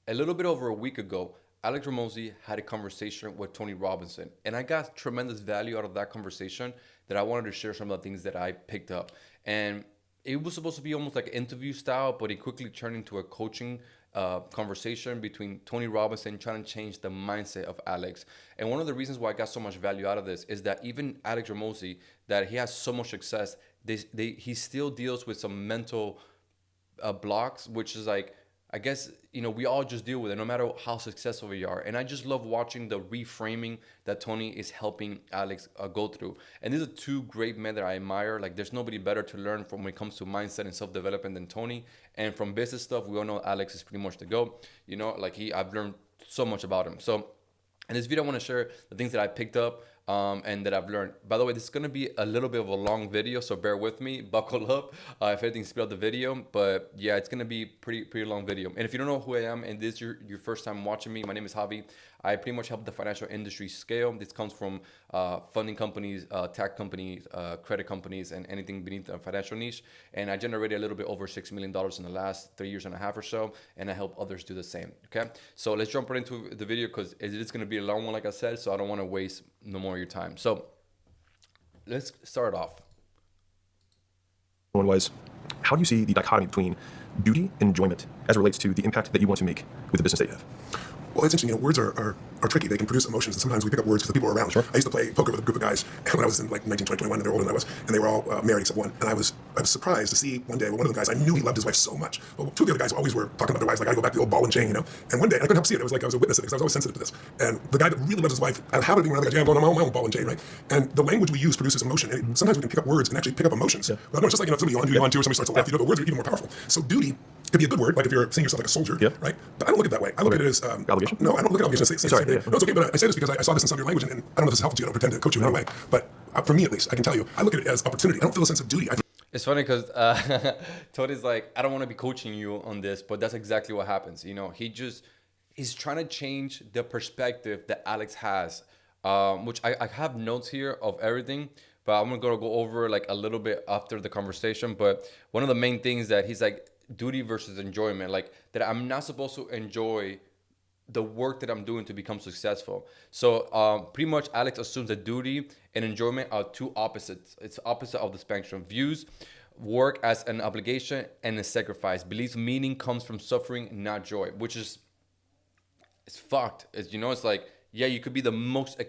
a little bit over a week ago, Alex Hormozi had a conversation with Tony Robinson, and I got tremendous value out of that conversation that I wanted to share some of the things that I picked up. And it was supposed to be almost like an interview style, but it quickly turned into a coaching conversation between Tony Robinson trying to change the mindset of Alex. And one of the reasons why I got so much value out of this is that even Alex Hormozi, that he has so much success, he still deals with some mental blocks, which is like, I guess, we all just deal with it no matter how successful we are. And I just love watching the reframing that Tony is helping Alex go through. And these are two great men that I admire. Like, there's nobody better to learn from when it comes to mindset and self-development than Tony. And from business stuff, we all know Alex is pretty much the go. Like, I've learned so much about him. So in this video, I want to share the things that I picked up and that I've learned. By the way, this is going to be a little bit of a long video, so bear with me, buckle up if anything speed up the video. But yeah, it's going to be pretty long video. And if you don't know who I am and this is your first time watching me, my name is Javi. I pretty much help the financial industry scale. This comes from funding companies, tech companies, credit companies, and anything beneath the financial niche. And I generated a little bit over $6 million in the last 3 years and a half or so, and I help others do the same. Okay, so let's jump right into the video because it is going to be a long one, like I said. So I don't want to waste no more of your time. So let's start off. One was, how do you see the dichotomy between duty and enjoyment as it relates to the impact that you want to make with the business that you have? Well, it's interesting. Words are tricky. They can produce emotions, and sometimes we pick up words because the people are around. Sure. I used to play poker with a group of guys when I was in like 19, 20, 21, and they were older than I was, and they were all married except one. And I was surprised to see one day one of the guys, I knew he loved his wife so much. Well, two of the other guys always were talking about their wives, like I go back to the old ball and chain, And one day, I couldn't help see it. It was like I was a witness of it because I was always sensitive to this. And the guy that really loves his wife, and how did he run the guy? I'm going on my own ball and chain, right? And the language we use produces emotion. And sometimes we can pick up words and actually pick up emotions. Yeah. But no, it's just like if somebody you on to, or somebody starts to laugh, the words are even more powerful. So duty could be a good word, like if you're seeing yourself like a soldier, right? But I don't look at it that way. I look at it as obligation. No, I don't look at obligation. Sorry, no, it's okay. But I say this because I saw this in some of your language, and I don't know if this is helpful to you. I don't pretend to coach you in any way, but for me at least, I can tell you, I look at it as opportunity. I don't feel a sense of duty. It's funny because Tony's like, I don't want to be coaching you on this, but that's exactly what happens. He's trying to change the perspective that Alex has, which I have notes here of everything, but I'm gonna go over like a little bit after the conversation. But one of the main things that he's like, duty versus enjoyment, like that I'm not supposed to enjoy the work that I'm doing to become successful. So pretty much Alex assumes that duty and enjoyment are two opposites. It's opposite of the spectrum. Views work as an obligation and a sacrifice. Believes meaning comes from suffering, not joy, which is, it's fucked. It's like, yeah, you could be the most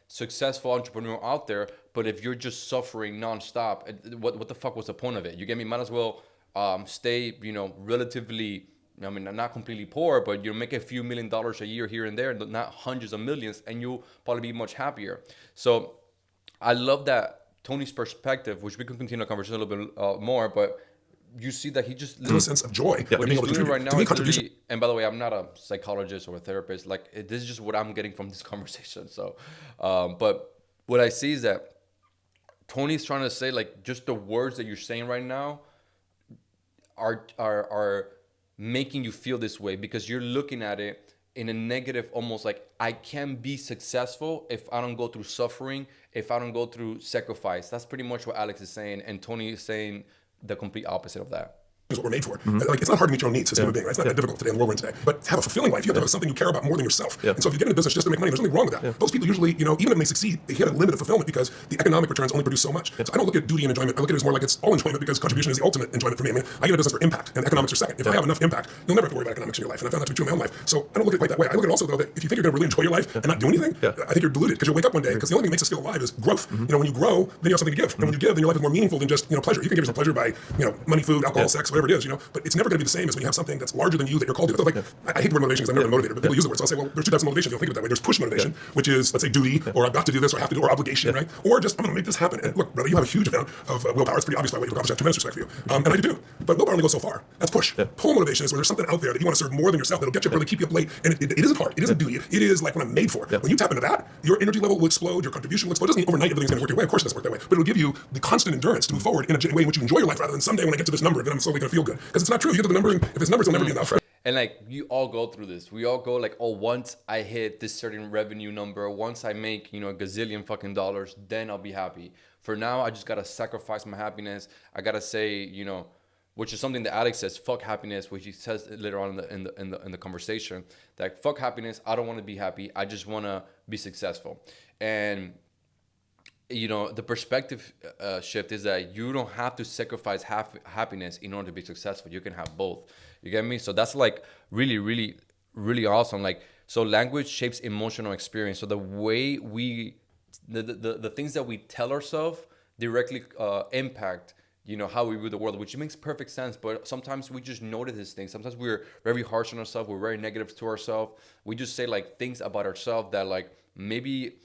successful entrepreneur out there, but if you're just suffering nonstop, what the fuck was the point of it? You get me? Might as well stay, relatively, I mean, not completely poor, but you make a few $1 million a year here and there, not hundreds of millions, and you'll probably be much happier. So I love that Tony's perspective, which we can continue the conversation a little bit more, but you see that he just a sense of joy. What he's doing right now is literally, and by the way, I'm not a psychologist or a therapist. Like, this is just what I'm getting from this conversation. So, but what I see is that Tony's trying to say, like, just the words that you're saying right now are making you feel this way because you're looking at it in a negative, almost like, I can't be successful if I don't go through suffering, if I don't go through sacrifice. That's pretty much what Alex is saying, and Tony is saying the complete opposite of that. Is what we're made for. Like, it's not hard to meet your own needs as a human being, right? It's not that difficult today in the world we're in today. But to have a fulfilling life, you have to have something you care about more than yourself. And so if you get into business just to make money, there's nothing wrong with that. Those people usually, even if they succeed, they hit a limit of fulfillment because the economic returns only produce so much. So I don't look at duty and enjoyment. I look at it as more like it's all enjoyment because contribution is the ultimate enjoyment for me. I mean, I get a business for impact, and economics are second. If I have enough impact, you'll never have to worry about economics in your life. And I found that to be true in my own life. So I don't look at it quite that way. I look at it also, though, that if you think you're going to really enjoy your life and not do anything, I think you're deluded because you'll wake up one day, because the only thing that makes us feel alive is growth. When you grow, then you have something to give. And when you give, then your life is more meaningful than just, pleasure. You can give yourself pleasure by, money, food, alcohol, sex, whatever it is, but it's never going to be the same as when you have something that's larger than you that you're called to. So like, I hate the word motivation because I've never been motivated, but people use the word. So I'll say, well, there's two types of motivation. You'll think of it that way. There's push motivation, which is, let's say, duty, or I've got to do this, or I have to do, or obligation, right? Or just, I'm going to make this happen. And look, brother, you have a huge amount of willpower. It's pretty obvious by what you've accomplished. I have tremendous respect for you. And I do. But willpower only goes so far. That's push. Pull motivation is where there's something out there that you want to serve more than yourself that'll get you up early, keep you up late. And it isn't hard. It isn't duty. It is like what I'm made for. When you tap into that, your energy level will explode, your contribution will explode. It doesn't mean overnight everything's going to work your way. Of course it doesn't work that way. But it'll give you the constant endurance to move forward in a way in which you enjoy your life rather than someday when I get to this number, then I'm slowly going to feel good. Because it's not true. You get to the number, and if it's numbers, it'll never be enough. And like, you all go through this. We all go like, oh, once I hit this certain revenue number, once I make, a gazillion fucking dollars, then I'll be happy. For now, I just got to sacrifice my happiness. I got to say, which is something that Alex says, fuck happiness, which he says later on in the conversation, that fuck happiness, I don't want to be happy, I just want to be successful. And the perspective shift is that you don't have to sacrifice happiness in order to be successful. You can have both. You get me? So that's like really, really, really awesome. Like, so language shapes emotional experience. So the way the things that we tell ourselves directly impact how we view the world, which makes perfect sense. But sometimes we just notice these things. Sometimes we're very harsh on ourselves. We're very negative to ourselves. We just say like things about ourselves that like maybe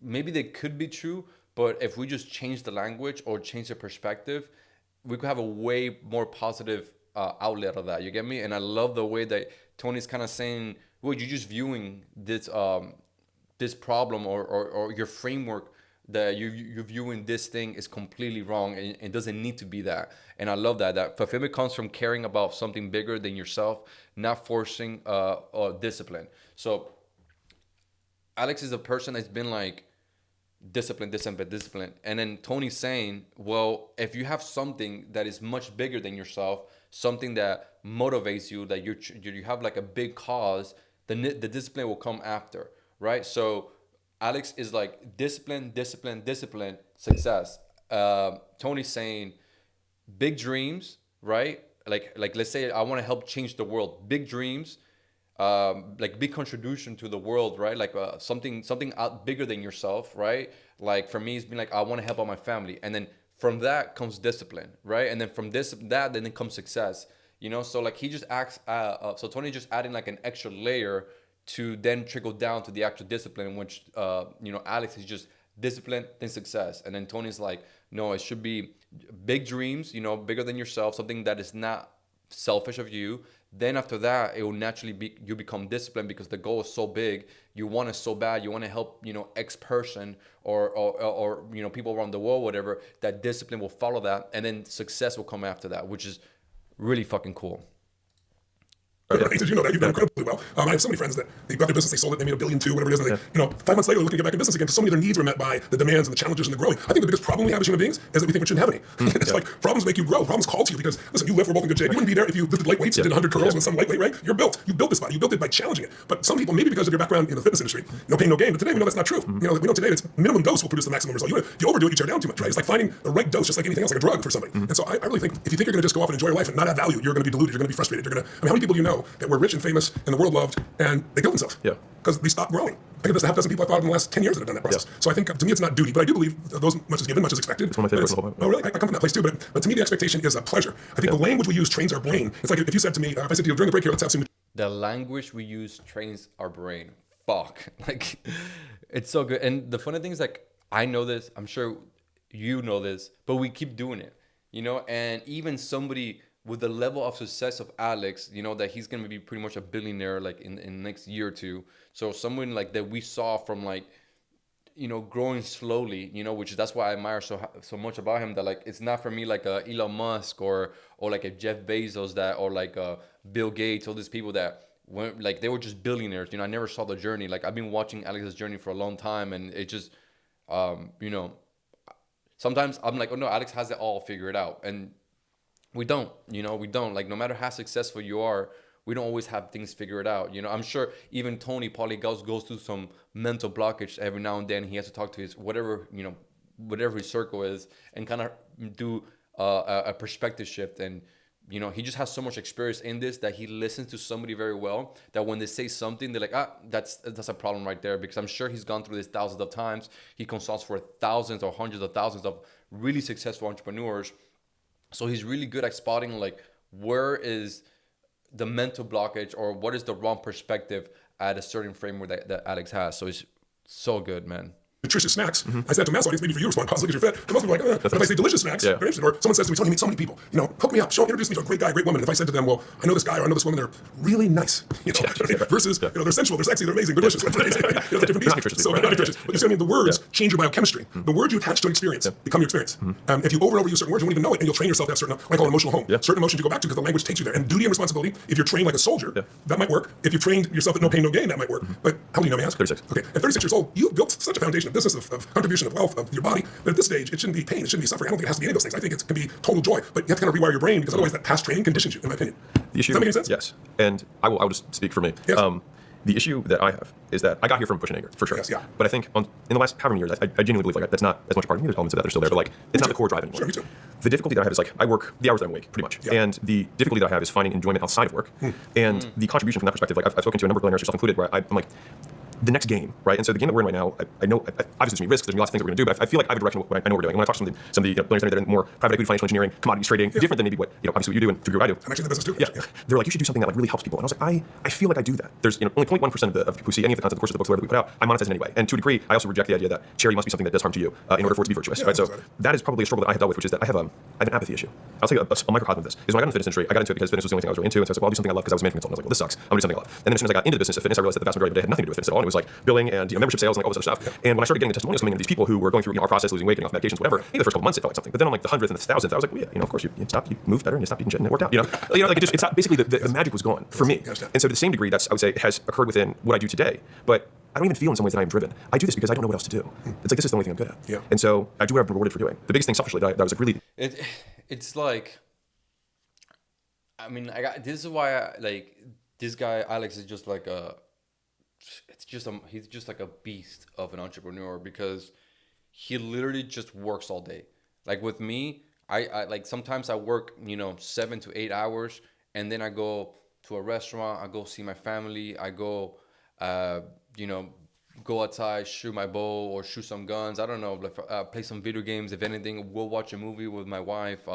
they could be true, but if we just change the language or change the perspective, we could have a way more positive outlet of that. You get me? And I love the way that Tony's kind of saying, well, you're just viewing this this problem or your framework that you're viewing this thing is completely wrong, and it doesn't need to be that. And I love that fulfillment comes from caring about something bigger than yourself, not forcing discipline. So Alex is a person that's been like discipline, and then Tony's saying, well, if you have something that is much bigger than yourself, something that motivates you, that you have like a big cause, then the discipline will come after, right? So Alex is like discipline, success. Tony's saying big dreams, right? Like let's say I want to help change the world. Big dreams, like big contribution to the world, right? Like something out bigger than yourself, right? Like for me, it's been like I want to help out my family, and then from that comes discipline, right? And then from that then comes success. So like he just acts. So Tony just adding like an extra layer to then trickle down to the actual discipline, in which Alex is just discipline then success, and then Tony's like, no, it should be big dreams, bigger than yourself, something that is not selfish of you. Then after that, it will naturally be you become disciplined because the goal is so big. You want it so bad. You want to help X person or people around the world, whatever. That discipline will follow that, and then success will come after that, which is really fucking cool. Right. As you know that, you've done incredibly well. I have so many friends that they got their business, they sold it, they made $1 billion, whatever it is, and they, 5 months later, they're looking to get back in business again because so many of their needs were met by the demands and the challenges and the growing. I think the biggest problem we have as human beings is that we think we shouldn't have any. It's like problems make you grow. Problems call to you because, listen, you live, we're both in good shape. You wouldn't be there if you lifted light weights and did 100 curls with some lightweight, right? You're built. You built this body. You built it by challenging it. But some people, maybe because of your background in the fitness industry, no pain, no gain. But today we know that's not true. We know today it's minimum dose will produce the maximum result. You overdo it, you tear down too much, right? It's like finding the right dose, just like anything else, like a drug for somebody. And so I really think if you think you're going to just go off and enjoy your life and not add value, you're going to be deluded. You're going to be frustrated. How many people do you know that were rich and famous and the world loved and they killed themselves? Yeah. Because they stopped growing. I think there's a half dozen people I thought of in the last 10 years that have done that process. So I think to me it's not duty, but I do believe those much is given, much is expected. It's one of my favorite. Oh, really? I come from that place too. But to me the expectation is a pleasure. I think the language we use trains our brain. It's like if you said to me, if I said to you during the break here, let's have some. The language we use trains our brain. Fuck. Like, it's so good. And the funny thing is, like, I know this. I'm sure you know this, but we keep doing it. And even somebody with the level of success of Alex, that he's going to be pretty much a billionaire like in the next year or two. So someone like that we saw from like, growing slowly, which that's why I admire so much about him, that like, it's not for me like a Elon Musk or like a Jeff Bezos or like a Bill Gates, all these people that went like, they were just billionaires. I never saw the journey. Like I've been watching Alex's journey for a long time, and it just, sometimes I'm like, oh no, Alex has it all figured out. And we don't, like no matter how successful you are, we don't always have things figured out. I'm sure even Tony probably goes through some mental blockage every now and then. He has to talk to his whatever his circle is and kind of do a perspective shift. And, he just has so much experience in this that he listens to somebody very well, that when they say something, they're like, that's a problem right there. Because I'm sure he's gone through this thousands of times. He consults for thousands or hundreds of thousands of really successful entrepreneurs. So he's really good at spotting like where is the mental blockage or what is the wrong perspective at a certain framework that Alex has. So it's so good, man. Nutritious snacks. I said to mass audience, maybe for you respond positively because you're fat. But most people are like, but if I say delicious snacks, they're interested. Or someone says to me, Tony, you meet so many people. Hook me up, introduce me to a great guy, a great woman. And if I said to them, well, I know this guy or I know this woman, they're really nice. Versus, they're sensual, they're sexy, they're amazing, they're delicious. Different pieces. So not nutritious. But you see what I mean? The words change your biochemistry. The words you attach to an experience become your experience. If you overuse certain words, you won't even know it, and you'll train yourself to have certain, what I call an emotional home. Certain emotions you go back to because the language takes you there. And duty and responsibility, if you're trained like a soldier, that might work. If you've trained yourself at no pain, no gain, that might work. But how many you know, may I ask? 36. Okay. At 36 years old, you've built such a foundation of business of contribution of wealth of your body. But at this stage, it shouldn't be pain, it shouldn't be suffering. I don't think it has to be any of those things. I think it can be total joy, but you have to kind of rewire your brain because otherwise that past training conditions you, in my opinion. The issue, Does that make any sense? Yes, and I will just speak for me. Yes. The issue that I have is that I got here from push and anger, for sure. Yes, yeah. But I think in the last however many years, I genuinely believe like that's not as much a part of me. There's elements of that that are still there, but like it's not the core drive anymore. Sure, me too. The difficulty that I have is like I work the hours that I'm awake, pretty much. Yeah. And the difficulty that I have is finding enjoyment outside of work. And the contribution from that perspective, like I've spoken to a number of billionaires, yourself included, where I'm like, the next game, right? And so the game that we're in right now, I know, obviously there's going to be risks, there's going to be lots of things that we're going to do, but I feel like I have a direction of what I know what we're doing. When I talk to some of the billionaires that are in more private equity, financial engineering, commodities trading, different than maybe what, obviously what you do and to degree what I do. I'm actually in the business too. Yeah. They're like, you should do something that like really helps people. And I was like, I feel like I do that. There's only 0.1% of people who see any of the content, of course, of the books, whatever we put out, I monetize it anyway. And to a degree, I also reject the idea that charity must be something that does harm to you in order for it to be virtuous, right? So that is probably a struggle that I have dealt with, which is that I have an apathy issue. I'll take a microcosm of this. Is when I got into the fitness industry, I got into it because fitness was the only thing I was really into. And so I was like, well, I'll do something I love because I was a management consultant. I was like, well, this sucks. I'm going to do something I love. And then as soon as I got into the business of fitness, I realized that the vast majority of the day had nothing to do with fitness at all. And it was like billing and membership sales and like all this other stuff. Yeah. And when I started getting the testimonials coming in, these people who were going through our process, losing weight, getting off medications, whatever, maybe the first couple months it felt like something. But then on like the 100th and the 1000th, I was like, well, yeah, of course you stopped, you moved better and you stopped eating shit and it worked out. Like it's not basically the magic was gone for me. And so to the same degree, that's I would say has occurred within what I do today. But I don't even feel in some ways that I am driven. I do this because I don't know what else to do. It's like this is the only thing I'm good at. Yeah. And so I do what I've been rewarded for doing. The biggest thing selfishly that I was like really. It's like, I mean, this is why I like this guy Alex is just like he's just like a beast of an entrepreneur because he literally just works all day. Like with me, I like sometimes I work 7 to 8 hours and then I go to a restaurant, I go see my family, I go go outside, shoot my bow or shoot some guns. I don't know, like play some video games. If anything, we'll watch a movie with my wife.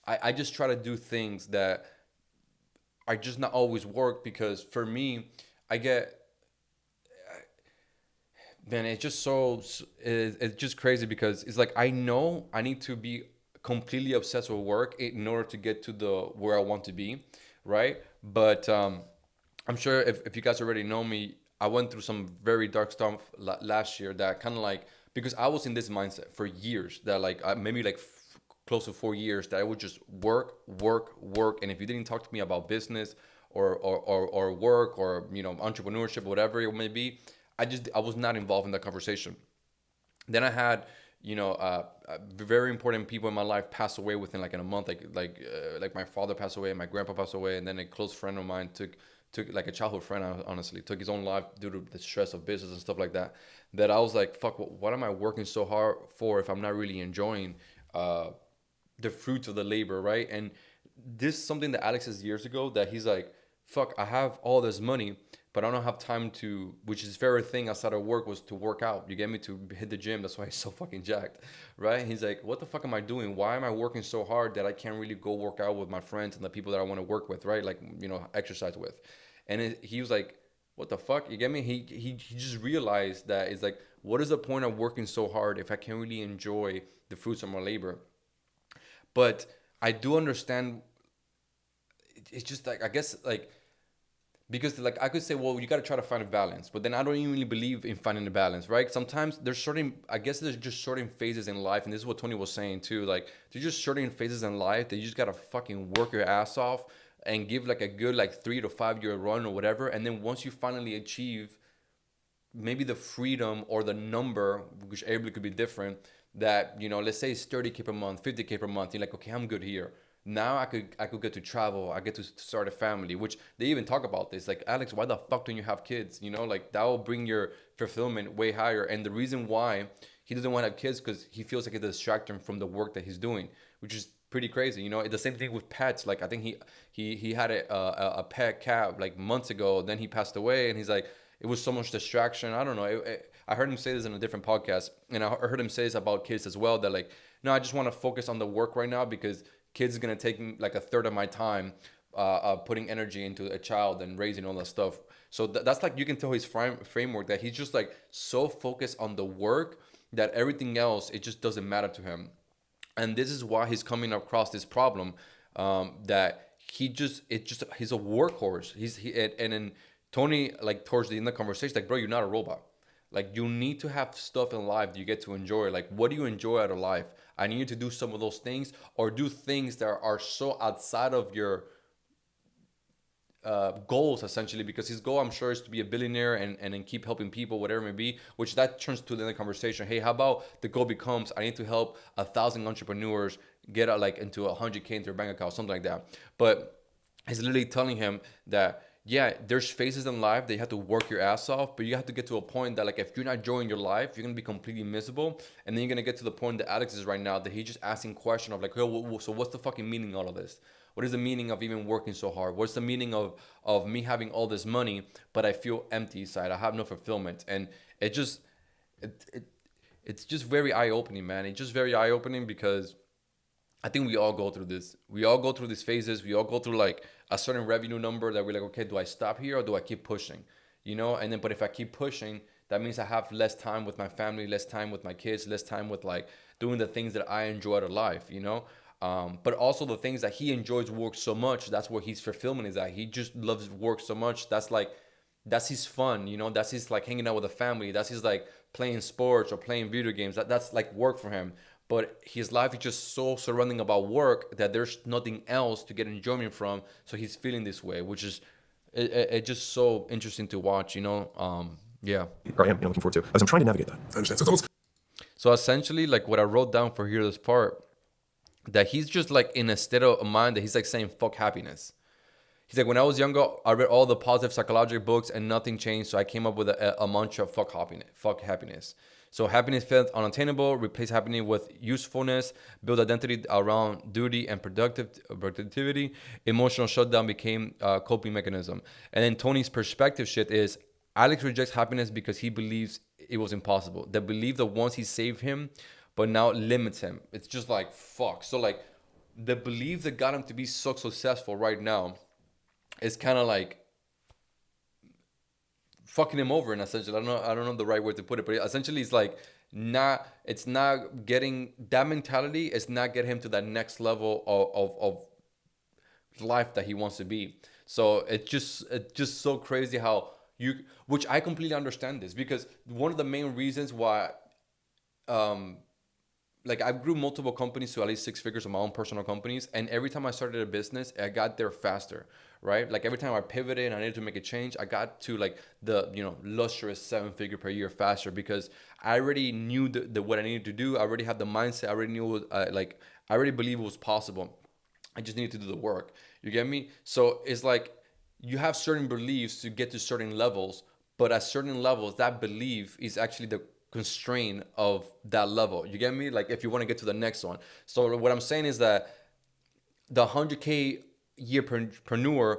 I just try to do things that are just not always work because for me, man, it's just crazy because it's like I know I need to be completely obsessed with work in order to get to where I want to be, right? But I'm sure if you guys already know me, I went through some very dark stuff last year that kind of like, because I was in this mindset for years that like maybe like close to 4 years that I would just work. And if you didn't talk to me about business or work or, entrepreneurship, whatever it may be, I was not involved in that conversation. Then I had, very important people in my life pass away within like in a month, like my father passed away and my grandpa passed away. And then a close friend of mine took like a childhood friend, honestly, took his own life due to the stress of business and stuff like that, that I was like, fuck, what am I working so hard for if I'm not really enjoying the fruits of the labor, right? And this is something that Alex says years ago, that he's like, fuck, I have all this money, but I don't have time to, which is favorite thing outside of work was to work out. You get me, to hit the gym. That's why he's so fucking jacked, right? He's like, what the fuck am I doing? Why am I working so hard that I can't really go work out with my friends and the people that I want to work with, right? Like, exercise with. And he was like, what the fuck? You get me? He just realized that it's like, what is the point of working so hard if I can't really enjoy the fruits of my labor? But I do understand. It's just like, I guess like, because like I could say, well, you got to try to find a balance, but then I don't even really believe in finding a balance, right? Sometimes there's just certain phases in life, and this is what Tony was saying too. Like there's just certain phases in life that you just gotta fucking work your ass off and give like a good like 3 to 5 year run or whatever, and then once you finally achieve maybe the freedom or the number, which everybody could be different, that let's say it's 30K per month, 50K per month, you're like, okay, I'm good here. Now I could get to travel. I get to start a family, which they even talk about this. Like, Alex, why the fuck don't you have kids? Like that will bring your fulfillment way higher. And the reason why he doesn't want to have kids because he feels like it distracts him from the work that he's doing, which is pretty crazy. The same thing with pets. Like I think he had a pet cat like months ago. Then he passed away, and he's like, it was so much distraction. I don't know. I heard him say this in a different podcast, and I heard him say this about kids as well. That like, no, I just want to focus on the work right now because kids is going to take like a third of my time putting energy into a child and raising all that stuff. So that's like, you can tell his framework that he's just like so focused on the work that everything else, it just doesn't matter to him. And this is why he's coming across this problem that he's a workhorse. And then Tony, like towards the end of the conversation, like, bro, you're not a robot. Like, you need to have stuff in life that you get to enjoy. Like, what do you enjoy out of life? I need you to do some of those things, or do things that are so outside of your goals essentially, because his goal, I'm sure, is to be a billionaire and then keep helping people, whatever it may be, which that turns to the other conversation. Hey, how about the goal becomes, I need to help 1,000 entrepreneurs get like into 100K into their bank account, something like that. But it's literally telling him that, yeah, there's phases in life that you have to work your ass off, but you have to get to a point that, like, if you're not enjoying your life, you're gonna be completely miserable, and then you're gonna get to the point that Alex is right now, that he's just asking question of like, hey, so what's the fucking meaning of all of this? What is the meaning of even working so hard? What's the meaning of me having all this money, but I feel empty inside? I have no fulfillment, and it just it it's just very eye opening, man. It's just very eye opening because I think we all go through this. We all go through these phases. We all go through like a certain revenue number that we're like, okay, do I stop here or do I keep pushing? You know, and then, but if I keep pushing, that means I have less time with my family, less time with my kids, less time with like doing the things that I enjoy out of life, you know? But also the things that he enjoys work so much, that's where his fulfillment is at. He just loves work so much. That's like, that's his fun, you know? That's his like hanging out with the family. That's his like playing sports or playing video games. That's like work for him. But his life is just so surrounding about work that there's nothing else to get enjoyment from. So he's feeling this way, which is it just so interesting to watch, you know? Yeah. Or I am, looking forward to, as I'm trying to navigate that. I understand. So it's almost So essentially, like what I wrote down for here, this part, that he's just like in a state of mind that he's like saying, fuck happiness. He's like, when I was younger, I read all the positive psychological books and nothing changed. So I came up with a mantra, fuck happiness. So happiness felt unattainable, replace happiness with usefulness, build identity around duty and productivity. Emotional shutdown became a coping mechanism. And then Tony's perspective shit is, Alex rejects happiness because he believes it was impossible. The belief that once he saved him, but now limits him. It's just like, fuck. So like the belief that got him to be so successful right now is kind of like fucking him over in essentially. I don't know the right word to put it, but essentially it's not getting that mentality. It's not getting him to that next level of life that he wants to be. So it's just so crazy how which I completely understand this, because one of the main reasons why, like I grew multiple companies to at least 6 figures of my own personal companies. And every time I started a business, I got there faster, right? Like every time I pivoted and I needed to make a change, I got to like the, lustrous 7-figure per year faster, because I already knew the what I needed to do. I already had the mindset. I already knew, I already believed it was possible. I just needed to do the work. You get me? So it's like you have certain beliefs to get to certain levels, but at certain levels, that belief is actually the constraint of that level. You get me? Like if you want to get to the next one. So what I'm saying is that the 100K year preneur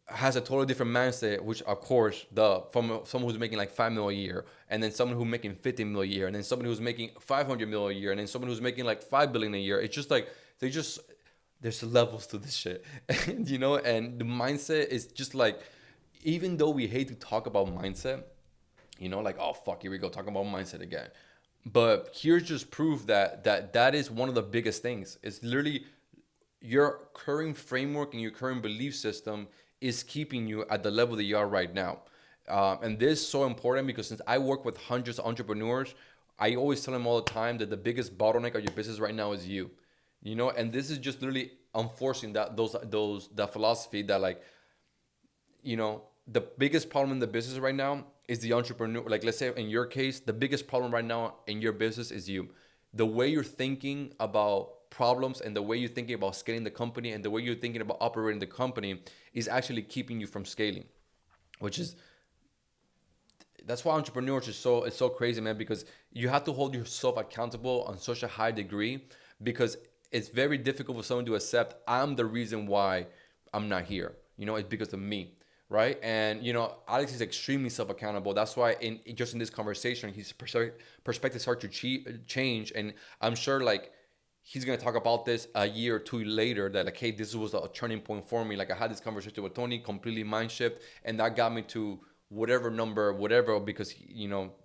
has a totally different mindset, which of course from someone who's making like 5 million a year, and then someone who's making 50 million a year, and then someone who's making 500 million a year, and then someone who's making like 5 billion a year. It's just like there's levels to this shit. And the mindset is just like, even though we hate to talk about mindset, like, oh fuck, here we go talking about mindset again. But here's just proof that is one of the biggest things. It's literally your current framework and your current belief system is keeping you at the level that you are right now. And this is so important because since I work with hundreds of entrepreneurs, I always tell them all the time that the biggest bottleneck of your business right now is you. And this is just literally enforcing that philosophy that, like, the biggest problem in the business right now is the entrepreneur. Like, let's say in your case, the biggest problem right now in your business is you. The way you're thinking about problems and the way you're thinking about scaling the company and the way you're thinking about operating the company is actually keeping you from scaling, that's why entrepreneurs it's so crazy, man, because you have to hold yourself accountable on such a high degree, because it's very difficult for someone to accept I'm the reason why I'm not here. It's because of me. Right. And, Alex is extremely self-accountable. That's why in this conversation, his perspective starts to change. And I'm sure like he's going to talk about this a year or two later, that like, hey, this was a turning point for me. Like I had this conversation with Tony, completely mind shift. And that got me to whatever number, because,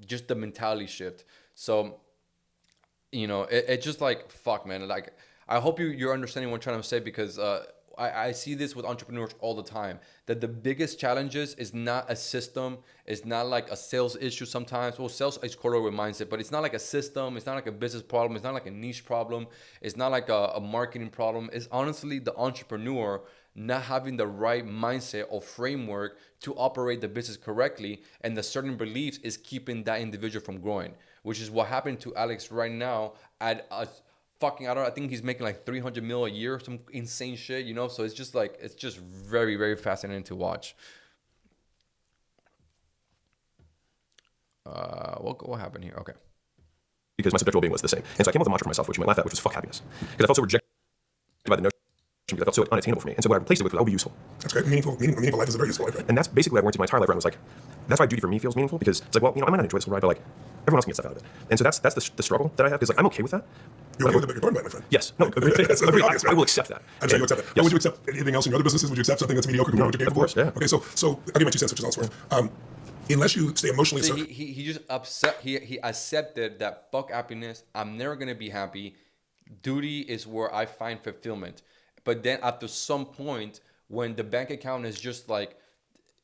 just the mentality shift. So, it's just like, fuck, man. Like, I hope you're understanding what I'm trying to say, because, I see this with entrepreneurs all the time, that the biggest challenges is not a system. It's not like a sales issue sometimes. Well, sales is correlated with mindset, but it's not like a system. It's not like a business problem. It's not like a niche problem. It's not like a marketing problem. It's honestly the entrepreneur not having the right mindset or framework to operate the business correctly, and the certain beliefs is keeping that individual from growing, which is what happened to Alex right now at a fucking, I think he's making like 300 mil a year, some insane shit, you know? So it's just like, it's just very, very fascinating to watch. What happened here? Okay. Because my subjective well-being was the same. And so I came up with a mantra for myself, which you might laugh at, which was fuck happiness. Because I felt so rejected by the notion, because I felt so unattainable for me. And so what I replaced it with was, I'll be useful. That's great. Meaningful life is a very useful life, right? And that's basically what I oriented my entire life around. Was like, that's why duty for me feels meaningful, because it's like, well, I might not enjoy this ride, but like, everyone else can get stuff out of it. And so that's the struggle that I have, because like, I'm okay with that. You're okay with the bigger part, my friend. Yes. No, that's obvious, right? I will accept that. I'm sure you accept that. Yes. How would you accept anything else in your other businesses? Would you accept something that's mediocre compared to what you're Of capable course, yeah. Okay, so I'll give my 2 cents, which is all it's worth. Unless you stay emotionally... So he just upset. He accepted that fuck happiness. I'm never gonna be happy. Duty is where I find fulfillment. But then after some point, when the bank account is just like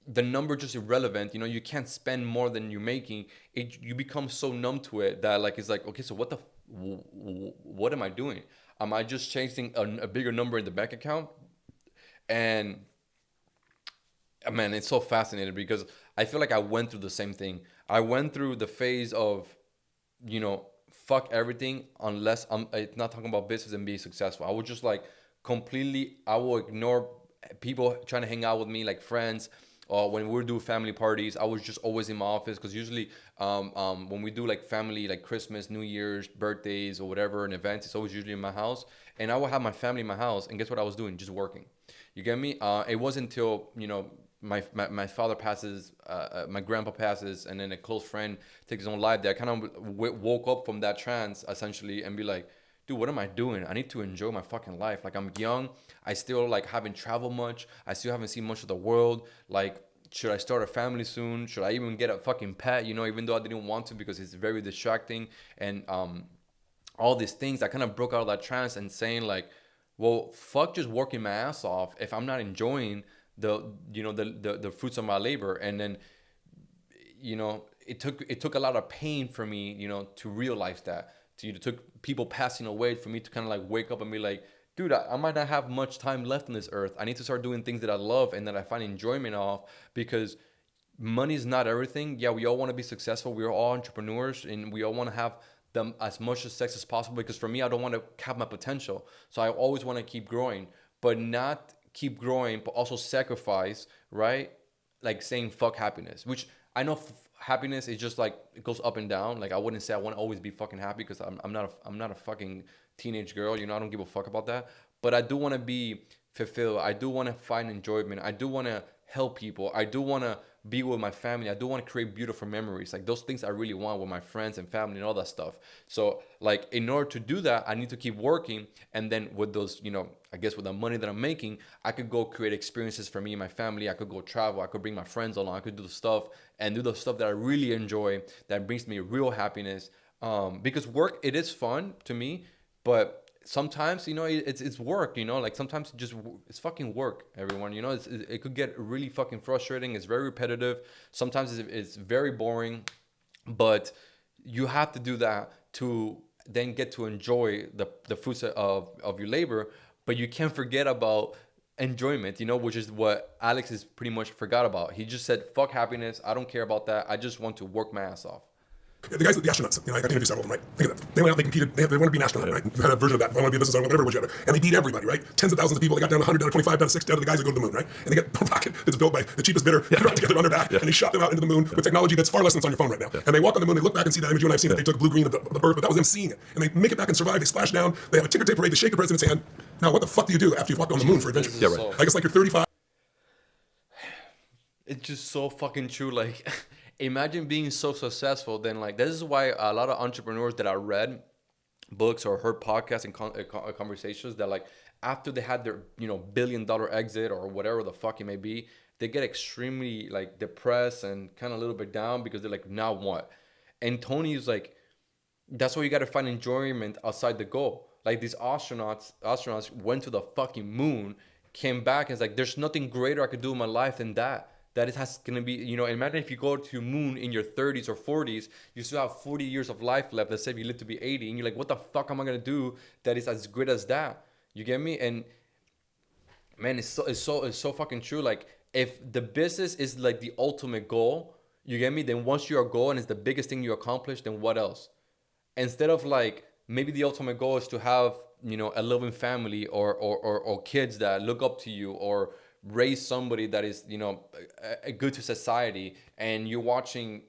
the number just irrelevant, you know, you can't spend more than you're making. You become so numb to it that like it's like, okay, so what am I doing? Am I just chasing a bigger number in the bank account? And man, it's so fascinating because I feel like I went through the same thing. I went through the phase of, you know, fuck everything unless I'm not talking about business and being successful. I would just like I will ignore people trying to hang out with me, like friends, or when we do family parties. I was just always in my office, because usually when we do like family, like Christmas, New Year's, birthdays, or whatever, and events, it's always usually in my house. And I will have my family in my house, and guess what I was doing? Just working. You get me? It wasn't until, you know, my father passes, my grandpa passes, and then a close friend takes his own life, that I kind of woke up from that trance essentially and be like, dude, what am I doing? I need to enjoy my fucking life. Like, I'm young. I still like haven't traveled much. I still haven't seen much of the world. Like, should I start a family soon? Should I even get a fucking pet? You know, even though I didn't want to, because it's very distracting. And all these things, I kind of broke out of that trance and saying like, well, fuck just working my ass off if I'm not enjoying the fruits of my labor. And then, you know, it took a lot of pain for me, you know, to realize that. It took people passing away for me to kind of like wake up and be like, dude, I might not have much time left on this earth. I need to start doing things that I love and that I find enjoyment of, because money is not everything. Yeah, we all want to be successful. We're all entrepreneurs, and we all want to have them as much success as possible, because for me, I don't want to cap my potential. So I always want to keep growing, but not keep growing, but also sacrifice, right? Like saying fuck happiness, which I know happiness is just like, it goes up and down. Like, I wouldn't say I want to always be fucking happy, because I'm not a fucking teenage girl, you know. I don't give a fuck about that. But I do want to be fulfilled. I do want to find enjoyment. I do want to help people. I do want to be with my family. I do want to create beautiful memories. Like, those things I really want with my friends and family and all that stuff. So like, in order to do that, I need to keep working. And then with those, you know, I guess with the money that I'm making, I could go create experiences for me and my family. I could go travel. I could bring my friends along. I could do the stuff that I really enjoy, that brings me real happiness. Because work, it is fun to me, but sometimes, you know, it's work, you know, like sometimes it's fucking work, everyone, you know. It could get really fucking frustrating. It's very repetitive. Sometimes it's very boring, but you have to do that to then get to enjoy the fruits of your labor. But you can't forget about enjoyment, you know, which is what Alex is pretty much forgot about. He just said, fuck happiness. I don't care about that. I just want to work my ass off. The guys, the astronauts, you know, I got to interview several of them, right? Think of that. They went out, they competed, they wanted to be an astronaut, right? They had a version of that. I want to be a business owner, whatever it was, and they beat everybody, right? Tens of thousands of people. They got down to 100, down to 25, down to 6, down to the guys that go to the moon, right? And they get a rocket that's built by the cheapest bidder, right together on their back, and they shot them out into the moon with technology that's far less than what's on your phone right now. And they walk on the moon, they look back and see that image, you and I've seen it. They took blue green of the birth, but that was them seeing it. And they make it back and survive. They splash down. They have a ticker tape parade. They shake the president's hand. Now, what the fuck do you do after you've walked on the moon for adventure? Yeah, right. I guess like you're 35. It's just so fucking true. Like, imagine being so successful. Then, like, this is why a lot of entrepreneurs that I read books or heard podcasts and conversations, that like, after they had their, you know, $1 billion exit or whatever the fuck it may be, they get extremely like depressed and kind of a little bit down, because they're like, now what? And Tony's like, that's why you got to find enjoyment outside the goal. Like, these astronauts went to the fucking moon, came back, and it's like, there's nothing greater I could do in my life than that. That it has gonna be, you know, imagine if you go to moon in your 30s or 40s, you still have 40 years of life left. Let's say if you live to be 80, and you're like, what the fuck am I gonna do that is as good as that? You get me? And Man, it's so fucking true. Like, if the business is like the ultimate goal, you get me? Then once you're a goal and it's the biggest thing you accomplish, then what else? Instead of like, maybe the ultimate goal is to have, a loving family, or kids that look up to you, or raise somebody that is, a good to society, and you're watching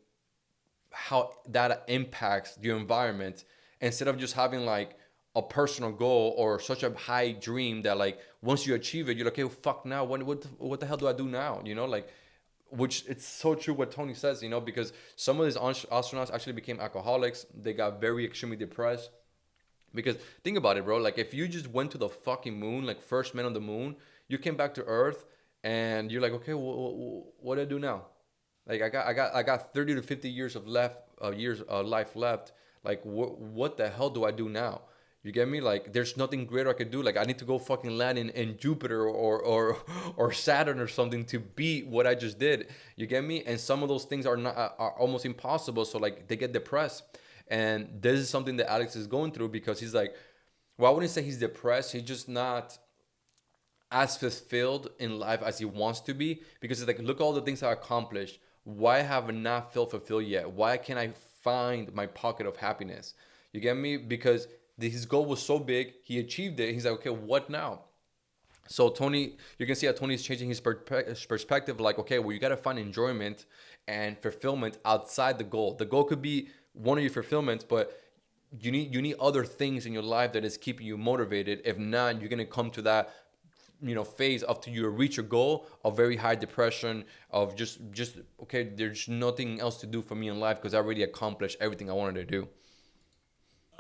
how that impacts your environment, instead of just having like a personal goal or such a high dream that, like, once you achieve it, you're like, okay, well, fuck, now what the hell do I do now, like, which it's so true what Tony says, because some of these astronauts actually became alcoholics. They got very extremely depressed. Because think about it, bro. Like, if you just went to the fucking moon, like first man on the moon, you came back to Earth, and you're like, okay, what do I do now? Like, I got 30 to 50 years of life left. Like, what the hell do I do now? You get me? Like, there's nothing greater I could do. Like, I need to go fucking land in Jupiter, or Saturn or something, to beat what I just did. You get me? And some of those things are almost impossible. So, like, they get depressed. And this is something that Alex is going through, because he's like, well, I wouldn't say he's depressed. He's just not as fulfilled in life as he wants to be, because it's like, look at all the things I accomplished. Why have I not felt fulfilled yet? Why can't I find my pocket of happiness? You get me? Because his goal was so big, he achieved it. He's like, okay, what now? So Tony, you can see how Tony's changing his perspective. Like, okay, well, you got to find enjoyment and fulfillment outside the goal. The goal could be one of your fulfillments, but you need other things in your life that is keeping you motivated. If not, you're gonna come to that phase after you reach your goal of very high depression, of just okay, there's nothing else to do for me in life because I already accomplished everything I wanted to do.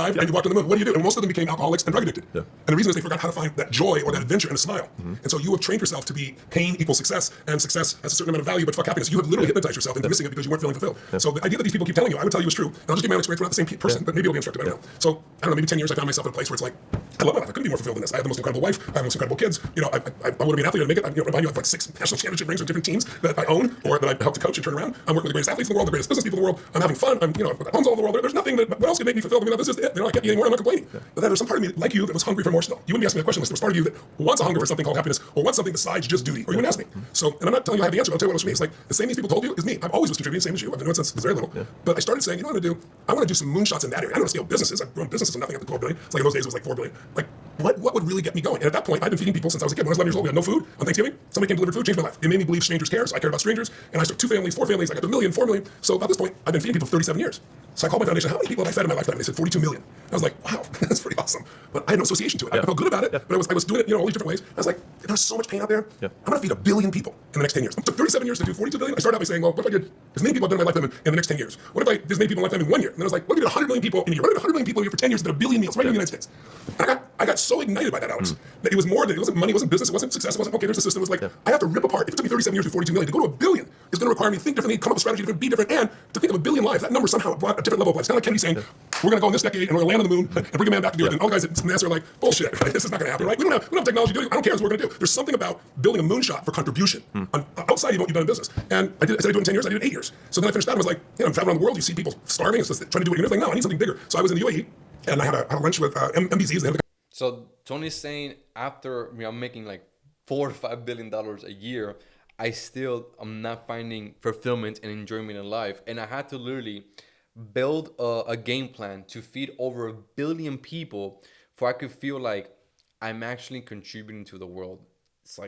And you walked on the moon. What do you do? And most of them became alcoholics and drug addicted. Yeah. And the reason is they forgot how to find that joy or that adventure in a smile. Mm-hmm. And so you have trained yourself to be pain equals success, and success has a certain amount of value, but fuck happiness. You have literally hypnotized yourself into missing it because you weren't feeling fulfilled. Yeah. So the idea that these people keep telling you, I would tell you is true. And I'll just give my own experience. We're not the same person, but maybe you'll be instructive. I don't know. So I don't know, maybe 10 years I found myself in a place where it's like, I love my life. I couldn't be more fulfilled than this. I have the most incredible wife. I have the most incredible kids. I want to be an athlete and make it. I have like 6 national championship rings with different teams that I own or that I help to coach and turn around. I'm working with the greatest athletes in the world, the greatest business people in the world. I'm having fun. I've got homes all over the world. There's nothing what else can make me fulfilled? This is it. I can't be anymore. I'm not complaining. Yeah. But then there's some part of me like you that was hungry for more still. You wouldn't be asking me a question unless there was part of you that wants a hunger for something called happiness or wants something besides just duty. Or you wouldn't ask me. So, and I'm not telling you I have the answer. I'll tell you what it was for me. It's like the same these people told you is me. I've always was contributing, same as you. I've been doing it since I was very little. Yeah. But I started saying, you know what I'm gonna do? I want to do some moonshots in that area. I don't want to scale businesses. I've grown businesses and nothing up to 12 billion. It's like in those days it was like 4 billion. Like what would really get me going? And at that point, I'd been feeding people since I was a kid. When I was 11 years old, we had no food on Thanksgiving. Somebody came deliver food, changed my life. It made me believe strangers care. So I cared about strangers. And I started 2 families, 4 families. I got to 1 million, 4 million. So at this point, I've been feeding people for 37 years. So I called my foundation, how many people have I fed in my lifetime? And they said 42 million. I was like, wow, that's pretty awesome. But I had no association to it. I felt good about it, but I was doing it, all these different ways. I was like, there's so much pain out there. Yeah. I'm gonna feed 1 billion people in the next 10 years. It took 37 years to do 42 billion. I started out by saying, well, what if I did as many people I've done in my lifetime in the next 10 years? What if I did as many people in my lifetime in 1 year? And then I was like, what if I did 100 million people in a year? What if I did 100 million people in a year for 10 years and did 1 billion meals right in the United States? And I got so ignited by that, Alex, that it was more than, it wasn't money, it wasn't business, it wasn't success, it wasn't, okay, there's a system. It was like, I have to rip apart. If it took me 37 years to do 42 million, to go to 1 billion is gonna require me to think differently, come up with strategy, different, be different, and to think of 1 billion lives. That number somehow brought a different level of life. It's kind of like Kennedy saying, we're gonna go in this decade and we're gonna land on the moon and bring a man back to the earth. And all the guys at NASA are like, bullshit, this is not gonna happen, right? We don't have technology to do it. I don't care what we're gonna do. There's something about building a moonshot for contribution outside of what you've done in business. And I said I'd do it in 10 years, I did it in 8 years. So then I finished that and was like, I'm traveling around the world, you see people starving, it's just trying to do what you're doing. Like, no, I need something bigger. So I was in the UAE and I had a lunch with MBZs. So Tony's saying after I'm making like $4 to $5 billion a year, I'm not finding fulfillment and enjoyment in life. And I had to literally build a game plan to feed over 1 billion people for I could feel like I'm actually contributing to the world. It's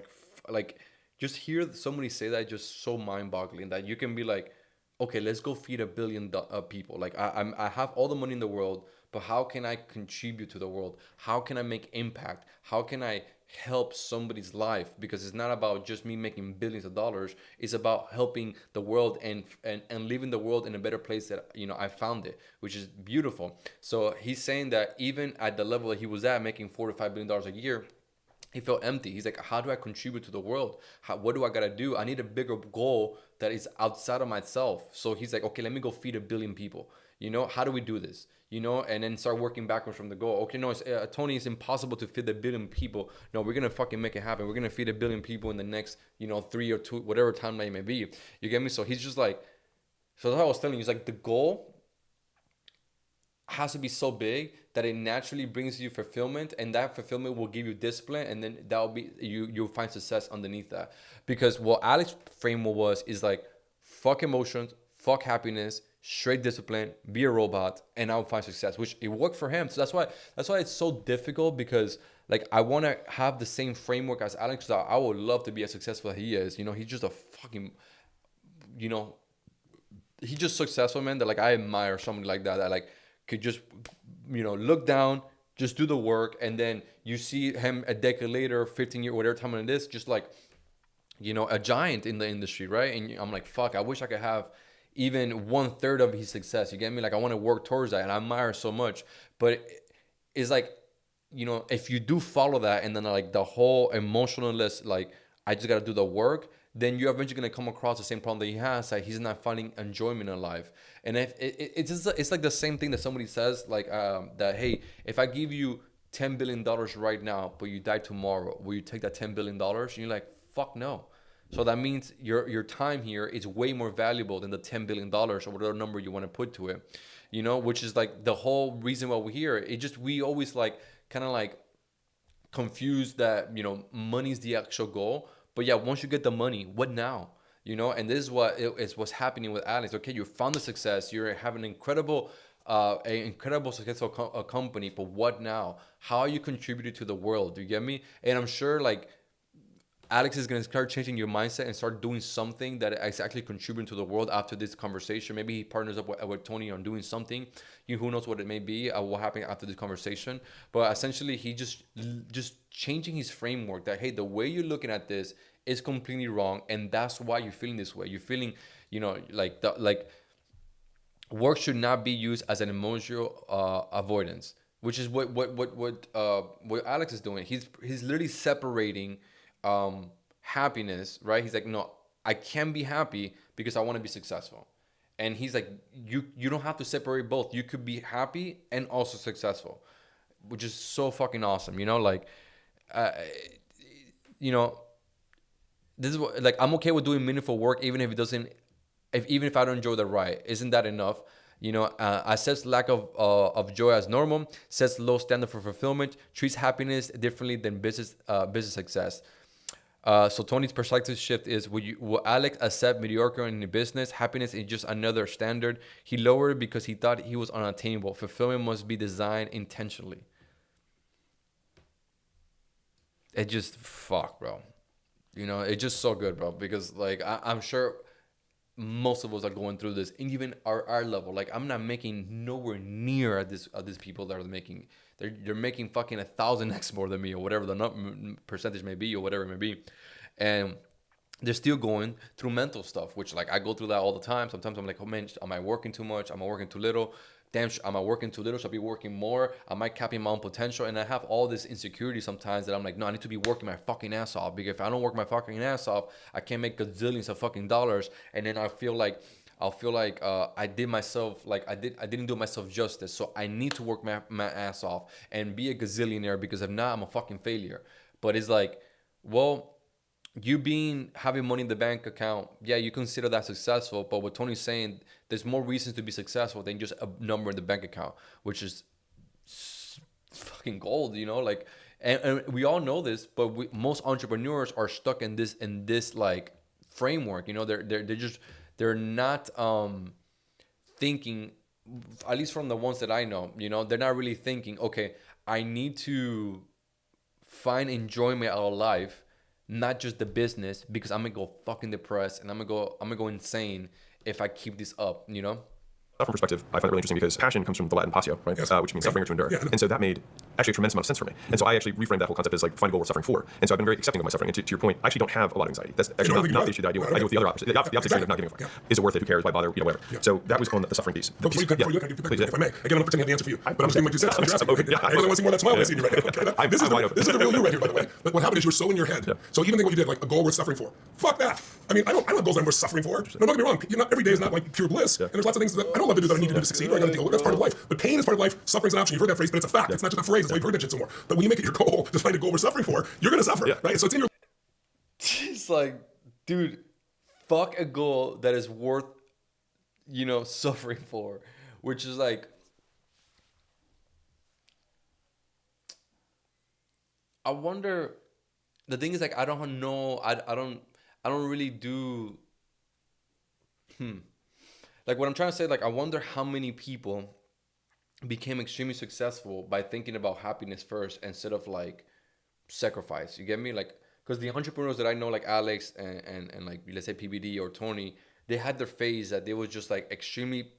like just hear somebody say that, just so mind-boggling that you can be like, okay, let's go feed 1 billion people. Like I have all the money in the world, but how can I contribute to the world? How can I make impact? How can I help somebody's life? Because it's not about just me making billions of dollars. It's about helping the world and leaving the world in a better place that I found it, which is beautiful. So he's saying that even at the level that he was at, making $4 to $5 billion a year, he felt empty. He's like, how do I contribute to the world? What do I gotta do? I need a bigger goal that is outside of myself. So he's like, okay, let me go feed 1 billion people. How do we do this? And then start working backwards from the goal. Okay, no, Tony, it's impossible to feed 1 billion people. No, we're gonna fucking make it happen. We're gonna feed 1 billion people in the next, 3 or 2, whatever timeline it may be. You get me? So he's just like, so that's what I was telling you. He's like, the goal has to be so big that it naturally brings you fulfillment, and that fulfillment will give you discipline, and then that'll be you'll find success underneath that. Because what Alex's framework is like, fuck emotions, fuck happiness, straight discipline, be a robot, and I'll find success, which it worked for him. So that's why it's so difficult, because like I want to have the same framework as Alex. I would love to be as successful as he is. He's just a fucking, you know, he's just successful, man, that like I admire somebody like that like could just, look down, just do the work, and then you see him a decade later, 15 years, whatever time it is, just like, a giant in the industry, right? And I'm like, fuck, I wish I could have even 1/3 of his success. You get me? Like I want to work towards that, and I admire so much. But it's like, if you do follow that, and then like the whole emotionalist, like I just gotta do the work, then you're eventually gonna come across the same problem that he has, like he's not finding enjoyment in life. And if it's like the same thing that somebody says, like that, hey, if I give you $10 billion right now, but you die tomorrow, will you take that $10 billion? And you're like, fuck no. So that means your time here is way more valuable than the $10 billion or whatever number you want to put to it, which is like the whole reason why we're here. We always like kind of like confuse that, money is the actual goal. But yeah, once you get the money, what now? And this is what's happening with Alex. Okay, you found the success, you're having an incredible successful company, but what now? How are you contributing to the world? Do you get me? And I'm sure like Alex is going to start changing your mindset and start doing something that is actually contributing to the world after this conversation. Maybe he partners up with Tony on doing something. Who knows what it may be, what happened after this conversation. But essentially, he just changing his framework that, hey, the way you're looking at this is completely wrong. And that's why you're feeling this way. You're feeling, like work should not be used as an emotional avoidance, which is what Alex is doing. He's literally separating happiness, right? He's like, no, I can be happy because I want to be successful. And he's like, you don't have to separate both. You could be happy and also successful, which is so fucking awesome. This is what, like, I'm okay with doing meaningful work even if it doesn't, even if I don't enjoy the ride. Isn't that enough? Assess lack of joy as normal, sets low standard for fulfillment, treats happiness differently than business success. So Tony's perspective shift is, will Alex accept mediocre in the business? Happiness is just another standard. He lowered it because he thought he was unattainable. Fulfillment must be designed intentionally. It just, fuck, bro. It's just so good, bro. Because like I'm sure most of us are going through this, and even our level. Like I'm not making nowhere near at these people that are making. They're making fucking 1,000x more than me, or whatever the percentage may be, or whatever it may be, and they're still going through mental stuff, which like I go through that all the time. Sometimes I'm like, oh man, am I working too much? Am I working too little? Damn, am I working too little? Should I be working more? Am I capping my own potential? And I have all this insecurity sometimes that I'm like, no, I need to be working my fucking ass off, because if I don't work my fucking ass off, I can't make gazillions of fucking dollars. And then I'll feel like I didn't do myself justice. So I need to work my ass off and be a gazillionaire, because if not, I'm a fucking failure. But it's like, well, having money in the bank account, yeah, you consider that successful. But what Tony's saying, there's more reasons to be successful than just a number in the bank account, which is fucking gold, like, and we all know this, but most entrepreneurs are stuck in this like framework. They're not thinking, at least from the ones that I know, they're not really thinking, okay, I need to find enjoyment out of life, not just the business, because I'm gonna go fucking depressed and I'm gonna go insane if I keep this up. From perspective, I find it really interesting because passion comes from the Latin patio, right? Yes. Which means suffering or to endure. Yeah. And so that made actually a tremendous amount of sense for me. And so I actually reframed that whole concept as like, find a goal worth suffering for. And so I've been very accepting of my suffering. And to your point, I actually don't have a lot of anxiety. That's actually not the issue that I deal with. I deal with the other opposite. The opposite extreme of not giving a fuck. Is it worth it? Who cares? Why bother? Whatever. Yeah. So that was on the suffering piece. Before you look at your feedback, if I may, again, I'm not pretending to have the answer for you, but I'm just doing what you said. I really want to see more of that smile I see in you right now. This is the real you right here, by the way. But what happened is you're so in your head. So even think what you did, like a goal worth suffering for. Fuck that. I mean, I don't have goals that I'm worth suffering for. No, don't get me wrong. Every day is not like pure bliss. And there's lots of things that I don't love to do that I need to do to succeed, or I got to deal with. That's part of life. But pain is part of life. Suffering's an option. You've heard that phrase, but it's a fact. It's not just a phrase. It's why you've heard that shit somewhere. But when you make it your goal to find a goal we're suffering for, you're gonna suffer, right? So it's in your. It's like, dude, fuck a goal that is worth, suffering for, which is like, I wonder. The thing is, like, I don't know. I don't really do. Like, what I'm trying to say, like, I wonder how many people became extremely successful by thinking about happiness first instead of like sacrifice. You get me? Like, because the entrepreneurs that I know, like Alex and like, let's say PBD or Tony, they had their phase that they was just like extremely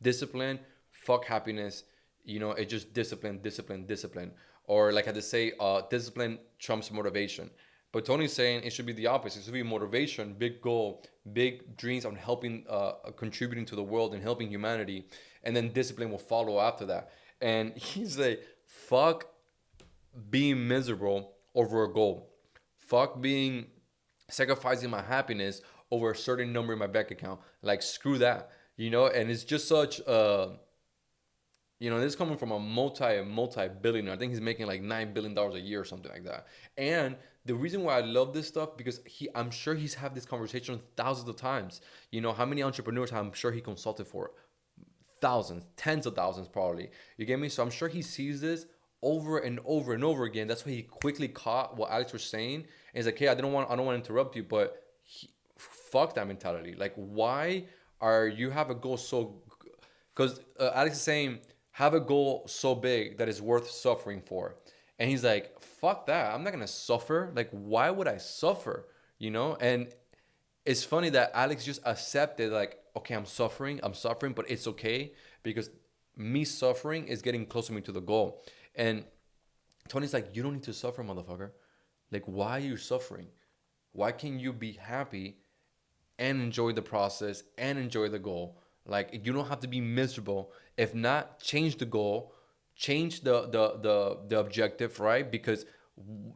disciplined, fuck happiness. It just discipline, discipline, discipline. Or like I had to say, discipline trumps motivation. But Tony's saying it should be the opposite. It should be motivation, big goal, big dreams on helping, contributing to the world and helping humanity, and then discipline will follow after that. And he's like, fuck being miserable over a goal. Fuck being sacrificing my happiness over a certain number in my bank account. Like, screw that. And it's just such this is coming from a multi billionaire. I think he's making like $9 billion a year or something like that. And the reason why I love this stuff, because I'm sure he's had this conversation thousands of times. How many entrepreneurs I'm sure he consulted for? Thousands, tens of thousands probably. You get me? So I'm sure he sees this over and over and over again. That's why he quickly caught what Alex was saying. And he's like, hey, I don't want to interrupt you, but fuck that mentality. Like, why are you have a goal so? Because Alex is saying, have a goal so big that it's worth suffering for. And he's like, fuck that. I'm not going to suffer. Like, why would I suffer? And it's funny that Alex just accepted, like, okay, I'm suffering, but it's okay because me suffering is getting closer me to the goal. And Tony's like, you don't need to suffer, motherfucker. Like, why are you suffering? Why can't you be happy and enjoy the process and enjoy the goal? Like, you don't have to be miserable. If not, change the goal, change the objective, right? Because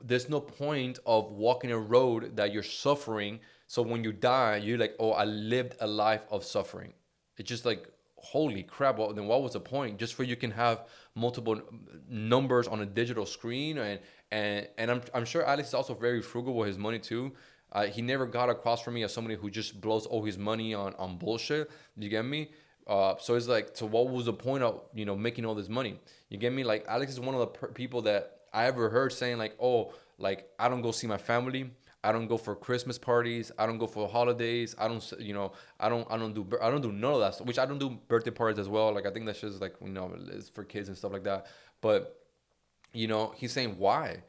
there's no point of walking a road that you're suffering. So when you die, you're like, oh, I lived a life of suffering. It's just like, holy crap, well, then what was the point? Just for you can have multiple numbers on a digital screen. And I'm sure Alex is also very frugal with his money too. He never got across from me as somebody who just blows all his money on bullshit. You get me? So it's like, so what was the point of, making all this money? You get me? Like, Alex is one of the people that I ever heard saying like, oh, like, I don't go see my family. I don't go for Christmas parties. I don't go for holidays. I don't do none of that stuff, which I don't do birthday parties as well. Like, I think that's just like, it's for kids and stuff like that. But, he's saying why?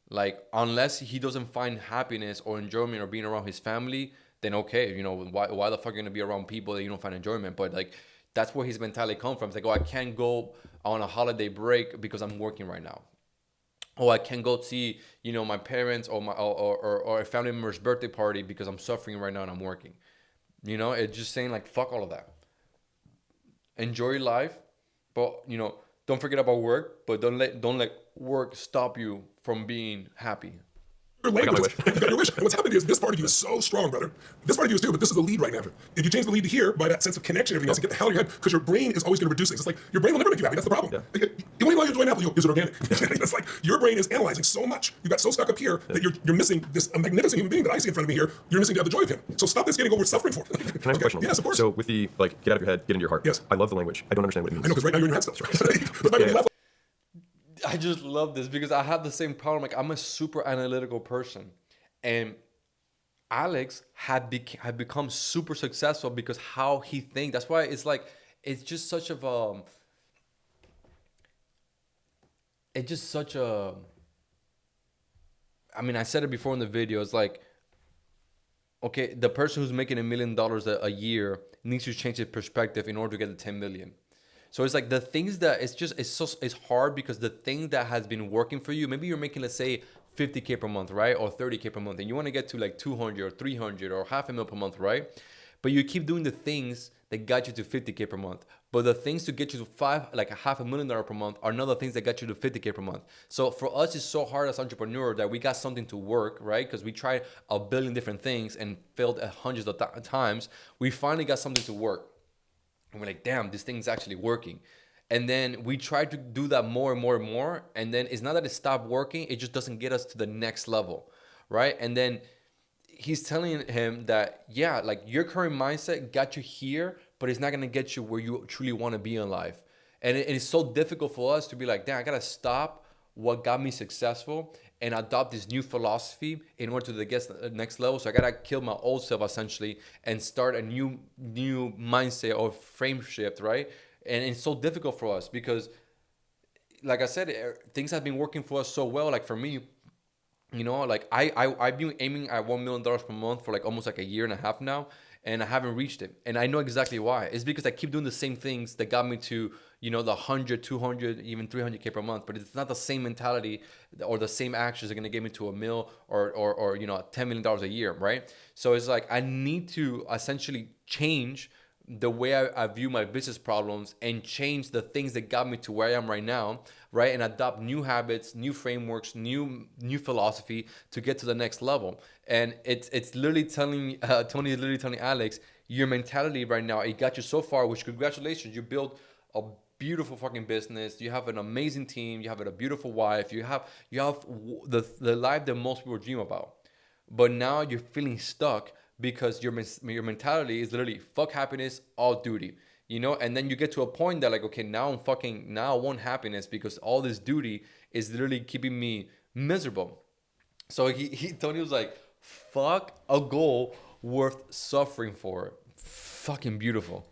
Like, unless he doesn't find happiness or enjoyment or being around his family, then okay, why the fuck are you gonna be around people that you don't find enjoyment? But like, that's where his mentality comes from. It's like, oh, I can't go on a holiday break because I'm working right now. Oh, I can't go see, my parents or or a family member's birthday party because I'm suffering right now and I'm working. It's just saying like, fuck all of that. Enjoy your life, but don't forget about work, but don't let work stop you from being happy. Your language. You got your wish. And what's happening is this part of you is so strong, brother. This part of you is too, but this is the lead right now. If you change the lead to here by that sense of connection, everything else, and get the hell out of your head, because your brain is always going to reduce things. It's like your brain will never make you happy. That's the problem. Yeah. The only way you're enjoying apple, is it organic? It's like your brain is analyzing so much. You got so stuck up here that you're missing this magnificent human being that I see in front of me here. You're missing the joy of him. So stop this getting over suffering for. Can I have a question? Yes, of course. So with the like, get out of your head, get into your heart. Yes. I love the language. I don't understand what it means. I know, because right now you're in your head still. Right? I just love this because I have the same problem. Like, I'm a super analytical person. And Alex had become super successful because how he thinks. That's why it's like, it's just such a I mean, I said it before in the video. It's like, okay, the person who's making $1 million a year needs to change his perspective in order to get the 10 million. So it's like the things that it's hard because the thing that has been working for you, maybe you're making, let's say, 50K per month, right? Or 30K per month. And you want to get to like 200 or 300 or $500,000 per month, right? But you keep doing the things that got you to 50K per month. But the things to get you to $500,000 per month are not the things that got you to 50K per month. So for us, it's so hard as entrepreneur that we got something to work, right? Because we tried a billion different things and failed hundreds of times. We finally got something to work. And we're like, damn, this thing's actually working. And then we try to do that more and more and more. And then it's not that it stopped working. It just doesn't get us to the next level, right? And then he's telling him that, yeah, like your current mindset got you here, but it's not going to get you where you truly want to be in life. And it's so difficult for us to be like, damn, I got to stop what got me successful and adopt this new philosophy in order to get the next level. So I gotta kill my old self essentially and start a new mindset or frame shift, right? And it's so difficult for us because, like I said, things have been working for us so well. Like for me, you know, like I've been aiming at $1 million per month for like almost like a year and a half now, and I haven't reached it. And I know exactly why. It's because I keep doing the same things that got me to, you know, the 100, 200, even 300K per month. But it's not the same mentality or the same actions that are going to get me to a mil or you know, $10 million a year, right? So it's like I need to essentially change the way I view my business problems and change the things that got me to where I am right now, right? And adopt new habits, new frameworks, new philosophy to get to the next level. And it's literally telling Tony is literally telling Alex, your mentality right now, it got you so far. Which congratulations, you built a beautiful fucking business. You have an amazing team. You have a beautiful wife. You have the life that most people dream about. But now you're feeling stuck because your mentality is literally fuck happiness, all duty, you know? And then you get to a point that like, okay, now I want happiness because all this duty is literally keeping me miserable. So Tony was like, fuck a goal worth suffering for. Fucking beautiful.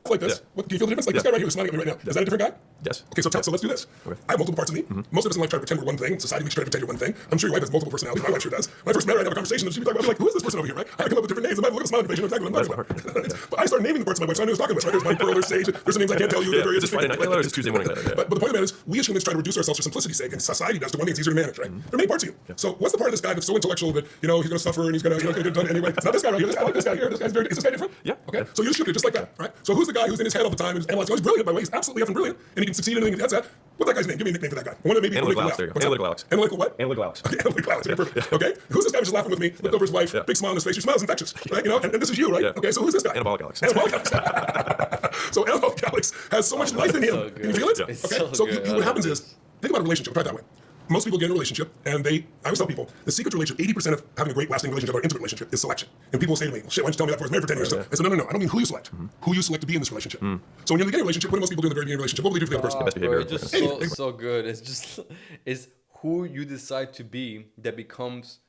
Like this. Yeah. What, do you feel the difference? Like this guy right here who's smiling at me right now. Is that a different guy? Yes. Okay, so let's do this. Okay. I have multiple parts of me. Most of us in life try to pretend we're one thing. Society makes you try to pretend you're one thing. I'm sure your wife has multiple personalities. My wife sure does. When I first met her, I'd have a conversation and she'd be like, who is this person over here, right? I had to come up with different names. And I look at the smile on her face, you know exactly what I'm talking about. But I started naming the parts of my wife, so I knew who I was talking about. Right? There's my pearl, there's sage. There's some names I can't tell you. They're very Is this Friday night or is this Tuesday morning? But the point of that is, we as humans try to reduce ourselves for simplicity's sake, and society does to one thing it's easier to manage, right? There are many parts of you. So what's the part of this guy that's so intellectual that, you know, he's going to suffer and he's going to get it done anyway? It's not this guy right here. I like this guy here. This guy's very, is this guy different? Yeah. Okay. So you shoot it just like that, right? So who's the guy who's in his head all the time and analyzing? Oh, he's brilliant, by the way. He's absolutely effing brilliant, and he can succeed in anything he gets at. What's that guy's name? Give me a nickname for that guy. One that maybe Analytical Alex. There you go. Analytical Alex. Analytical what? Analytical Alex. Okay, analytical Alex. Okay, perfect. Okay. Who's this guy who's just laughing with me? Looked over his wife, big smile on his face. Your smile is infectious, right? You know, and this is you, right? Yeah. Okay. So who's this guy? Anabolic Alex. Anabolic Alex. So Anabolic Alex has so much life in him. So Can you feel it? Yeah. Okay. It's So good. what happens is, think about a relationship. Try it that way. Most people get in a relationship, and I always tell people, the secret to relationship, 80% of having a great lasting relationship or intimate relationship is selection. And people say to me, well, shit, why don't you tell me that before I was married for 10 years? So I said, no, I don't mean who you select. Who you select to be in this relationship. So when you're in the beginning relationship, what do most people do in the very beginning relationship? What will they do for the other person? Best behavior. Bro, it's just so good. It's just it's who you decide to be that becomes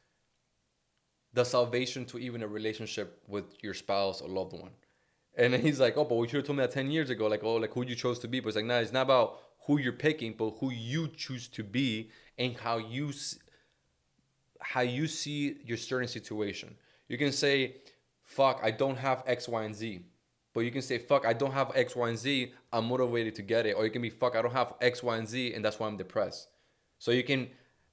the salvation to even a relationship with your spouse or loved one. And then he's like, oh, but you should have told me that 10 years ago, like, oh, like who you chose to be. But it's like, nah, it's not about who you're picking, but who you choose to be and how you see your certain situation. You can say, fuck, I don't have X, Y, and Z. But you can say, fuck, I don't have X, Y, and Z. I'm motivated to get it. Or you can be, fuck, I don't have X, Y, and Z, and that's why I'm depressed. So you can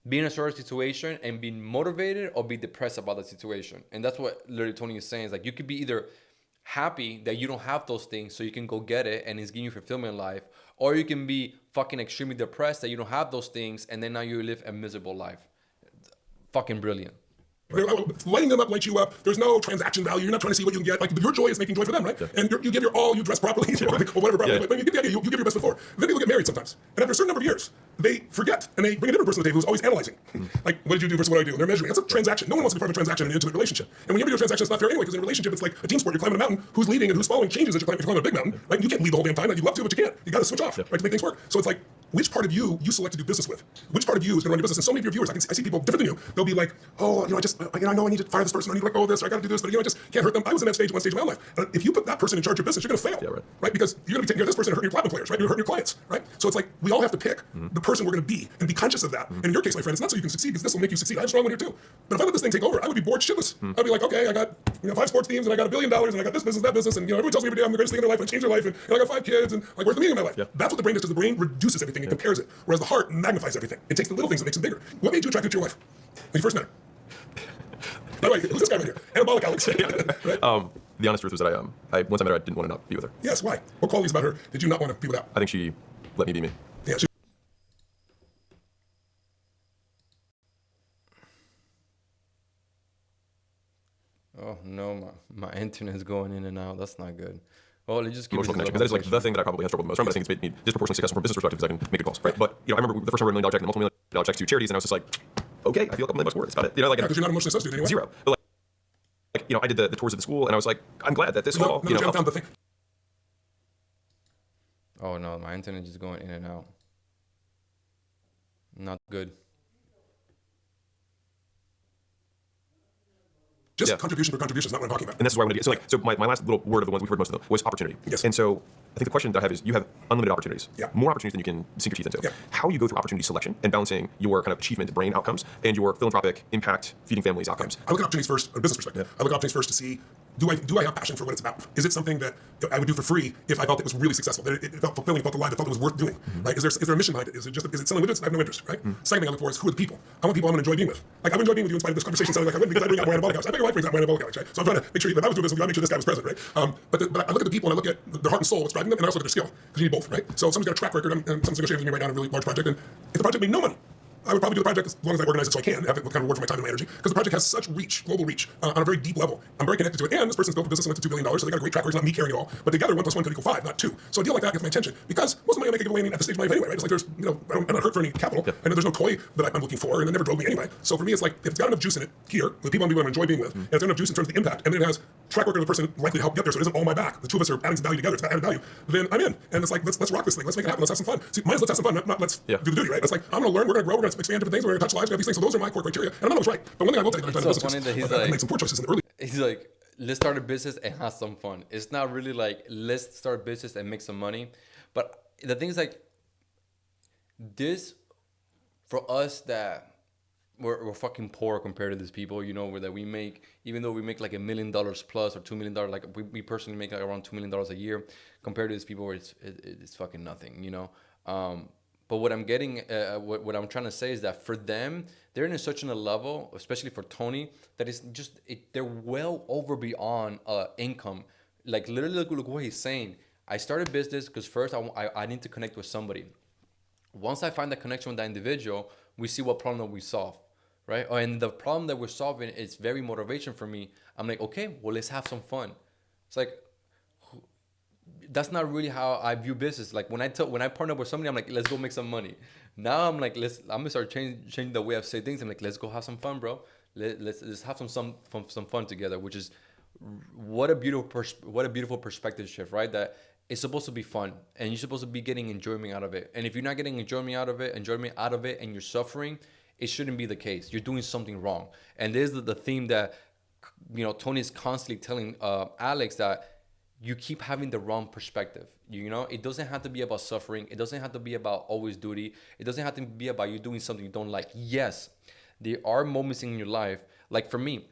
be in a certain situation and be motivated or be depressed about the situation. And that's what literally Tony is saying. Is like you could be either happy that you don't have those things so you can go get it and it's giving you fulfillment in life, or you can be fucking extremely depressed that you don't have those things and then now you live a miserable life. Fucking brilliant. Lighting them up lights you up. There's no transaction value. You're not trying to see what you can get. Like your joy is making joy for them, right? Yeah. And you give your all. You dress properly, or whatever. Properly. Yeah. But you give the idea. You give your best foot forward. Then people get married sometimes, and after a certain number of years, they forget and they bring a different person to the table who's always analyzing. Like, what did you do versus what I do? And they're measuring. That's a transaction. No one wants to be part of a transaction in an intimate relationship. And when you ever do a transaction, it's not fair anyway. Because in a relationship, it's like a team sport. You're climbing a mountain. Who's leading and who's following changes as you're climbing a big mountain. Right? You can't lead the whole damn time. Like, you love to, but you can't. You got to switch off, right, to make things work. So it's like, which part of you select to do business with? Which part of you is going to run your business? And so many of your viewers, I see people different than you. They'll be like, oh, I know I need to fire this person. I need to let go of this. Or I got to do this, but I just can't hurt them. I was in that one stage of my life. And if you put that person in charge of business, you're going to fail, right? Because you're going to be taking care of this person and hurting your platinum players, right? You're hurting your clients, right? So it's like we all have to pick the person we're going to be and be conscious of that. And in your case, my friend, it's not so you can succeed because this will make you succeed. I have a strong one here too. But if I let this thing take over, I would be bored shitless. I'd be like, okay, I got 5 sports teams and I got $1 billion and I got this business, that business, and everyone tells me every day I'm the greatest thing in their life and I change their life and I got 5 kids and like where's the meaning of my life? Yeah. That's what the brain does, because the brain reduces everything and compares it, whereas the heart magnifies everything. It takes the little things and makes them bigger. What made you attracted to your wife when you first met her? By the way, who's this guy right here? Anabolic Alex. Right? The honest truth was that once I met her, I didn't want to not be with her. Yes, why? What qualities about her did you not want to be without? I think she let me be me. Yeah, Oh no, my internet is going in and out. That's not good. Well, it just gives Emotional connection, because that is like the thing that I probably have struggled the most from. But I think it's made me disproportionately successful from a business perspective because I can make good calls, right? But I remember the first time I wrote $1 million check and multiple $1 million checks to charities, and I was just like, okay, I feel a couple $1 million worth. That's about it. Like because you're not emotionally associated anyway. Zero. But I did the tours of the school, and I was like, I'm glad that this all. I found the thing. Oh no, my internet is going in and out. Not good. Just contribution for contribution is not what I'm talking about. And this is why I want to get, so my last little word of the ones we've heard most of them was opportunity. Yes. And so I think the question that I have is, you have unlimited opportunities. Yeah. More opportunities than you can sink your teeth into. Yeah. How you go through opportunity selection and balancing your kind of achievement brain outcomes and your philanthropic impact feeding families outcomes. I look at opportunities first, from a business perspective. I look at opportunities first to see, do I have passion for what it's about? Is it something that I would do for free if I felt it was really successful, that it felt fulfilling, felt alive, it felt it was worth doing, right? Is there a mission behind it? Is it selling widgets? I have no interest, right? Second thing I look for is, who are the people? I want people I'm going to enjoy being with. Like, I've enjoyed being with you in spite of this conversation sounding like I wouldn't, because I bring out my anabolic house. I bet your wife brings out my anabolic house, right? So I'm trying to make sure that I was doing this, I make sure this guy was present, right? But I look at the people and I look at their heart and soul, what's driving them, and I also look at their skill, because you need both, right? So if someone's got a track record and someone's negotiating with me right now on a really large project, and if the project made no money, I would probably do the project as long as I organize it so I can have it kind of work for my time and my energy, because the project has such reach, global reach, on a very deep level. I'm very connected to it, and this person's built a business and went to $2 billion, so they got a great track record. It's not me carrying it all, but together 1 + 1 could equal 5, not 2. So a deal like that gets my attention, because most of the money I make I give away at this stage of my life anyway, right? It's like there's, I'm not hurt for any capital, and there's no toy that I'm looking for, and it never drove me anyway. So for me, it's like, if it's got enough juice in it here, the people I'm going to enjoy being with, and it's got enough juice in terms of the impact, and then it has track record of the person likely to help get there, so it isn't all my back. The two of us are adding some value together. It's got added value. Then I'm in, and it's like let's rock this thing. Let's make it happen. Let's have some fun. See, mine's let's have some fun, not let's do the duty, right? It's like, I'm going to learn. We're going to grow. We're going to expand different things. We're going to touch lives. We're going to have these things. So those are my core criteria. And I'm not always right. But one thing I will tell you, It's so funny that he's like, made some poor choices in the early. He's like, let's start a business and have some fun. It's not really like, let's start a business and make some money. But the thing is, like, this, for us that we're fucking poor compared to these people, where that we make, even though we make like $1 million plus or $2 million, like we personally make like around $2 million a year, compared to these people where it's fucking nothing, But what I'm getting, what I'm trying to say is that for them, they're in such a level, especially for Tony, that it's just, they're well over beyond income. Like, literally, look what he's saying. I started business because first I need to connect with somebody. Once I find that connection with that individual, we see what problem that we solve, right? And the problem that we're solving is very motivation for me. I'm like, okay, well, let's have some fun. It's like, that's not really how I view business. Like, when I partner up with somebody, I'm like, let's go make some money. Now I'm like, I'm gonna start changing the way I say things. I'm like, let's go have some fun, bro. Let's have some fun together. Which is what a beautiful perspective shift, right? That it's supposed to be fun, and you're supposed to be getting enjoyment out of it. And if you're not getting enjoyment out of it, and you're suffering, it shouldn't be the case. You're doing something wrong. And this is the theme that Tony is constantly telling Alex, that you keep having the wrong perspective. It doesn't have to be about suffering. It doesn't have to be about always duty. It doesn't have to be about you doing something you don't like. Yes, there are moments in your life, like for me,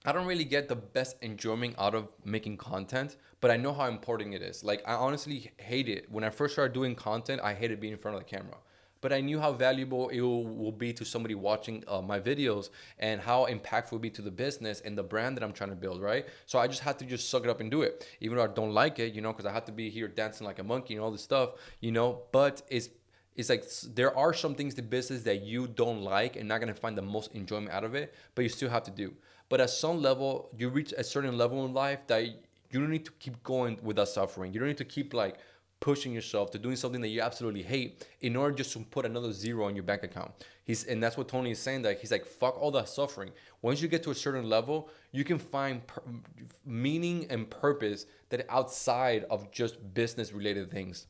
I don't really get the best enjoyment out of making content, but I know how important it is. Like, I honestly hate it. When I first started doing content, I hated being in front of the camera. But I knew how valuable it will be to somebody watching my videos, and how impactful it will be to the business and the brand that I'm trying to build, right? So I just had to just suck it up and do it. Even though I don't like it, because I had to be here dancing like a monkey and all this stuff, But it's like, there are some things to business that you don't like and not going to find the most enjoyment out of it, but you still have to do. But at some level, you reach a certain level in life that you don't need to keep going without suffering. You don't need to keep like pushing yourself to doing something that you absolutely hate in order just to put another zero on your bank account. And that's what Tony is saying, that he's like, fuck all that suffering. Once you get to a certain level, you can find meaning and purpose that outside of just business related things.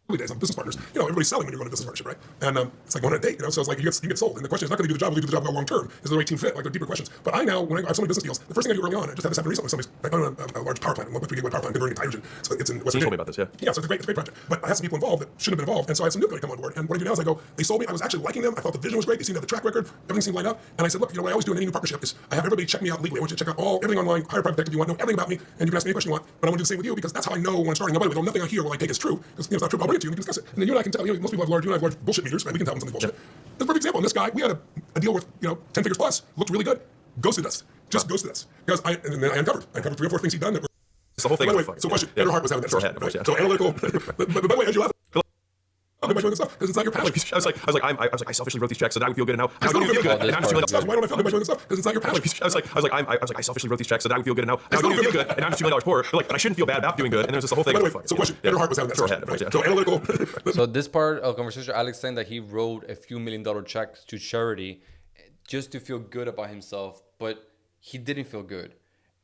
Days on business partners, everybody's selling when you're going to business partnership, right? And it's like going on a date, so it's like you get sold. And the question is not going to do the job, will you do the job well long term? Is the right team fit? Like, they're deeper questions. But I now, when I have so many business deals, the first thing I do early on, I just had this happen recently. Somebody's like on a large power plant, 1.3 gigawatt power plant, converting to hydrogen. So it's in West Virginia. You told me about this, yeah. Yeah, so it's a great project. But I had some people involved that shouldn't have been involved, and so I had some new people come on board. And what I do now is I go, they sold me. I was actually liking them. I thought the vision was great. They seemed to have the track record. Everything seemed lined up. And I said, look, what I always do in any new partnership is I have everybody check me out legally. I want you to check out everything online, hire a private detective you want, know everything about me, and you can ask me any question you want. But I want to do the same with you, because that's how I know when I'm starting. By the way, nothing I hear will I take as true, because it's not true. But I'll bring it to you and we can discuss it. And then you and I can tell. Most people have large bullshit meters, right? We can tell when something's bullshit. That's a perfect example. And this guy, we had a deal worth 10 figures plus, looked really good, ghosted us, ghosted us, because I uncovered 3 or 4 things he'd done that were. It's the whole thing. By the way, so question, better heart was having that discussion, right? So analytical, but by the way, as you laugh. Because it's not your passion. I was like, I selfishly wrote these checks so that I would feel good, and now I don't feel good. And I'm just feeling why don't I feel good by doing this stuff? Because it's not your passion. I was like, I selfishly wrote these checks so that I would feel good, and now I don't feel good. And I'm just $2 million poor. But I shouldn't feel bad about doing good. And there's just the whole thing. By the way, so question, better heart was having that discussion, right? So analytical. So this part of the conversation, Alex saying that he wrote a few $1 million checks to charity just to feel good about himself, but he didn't feel good.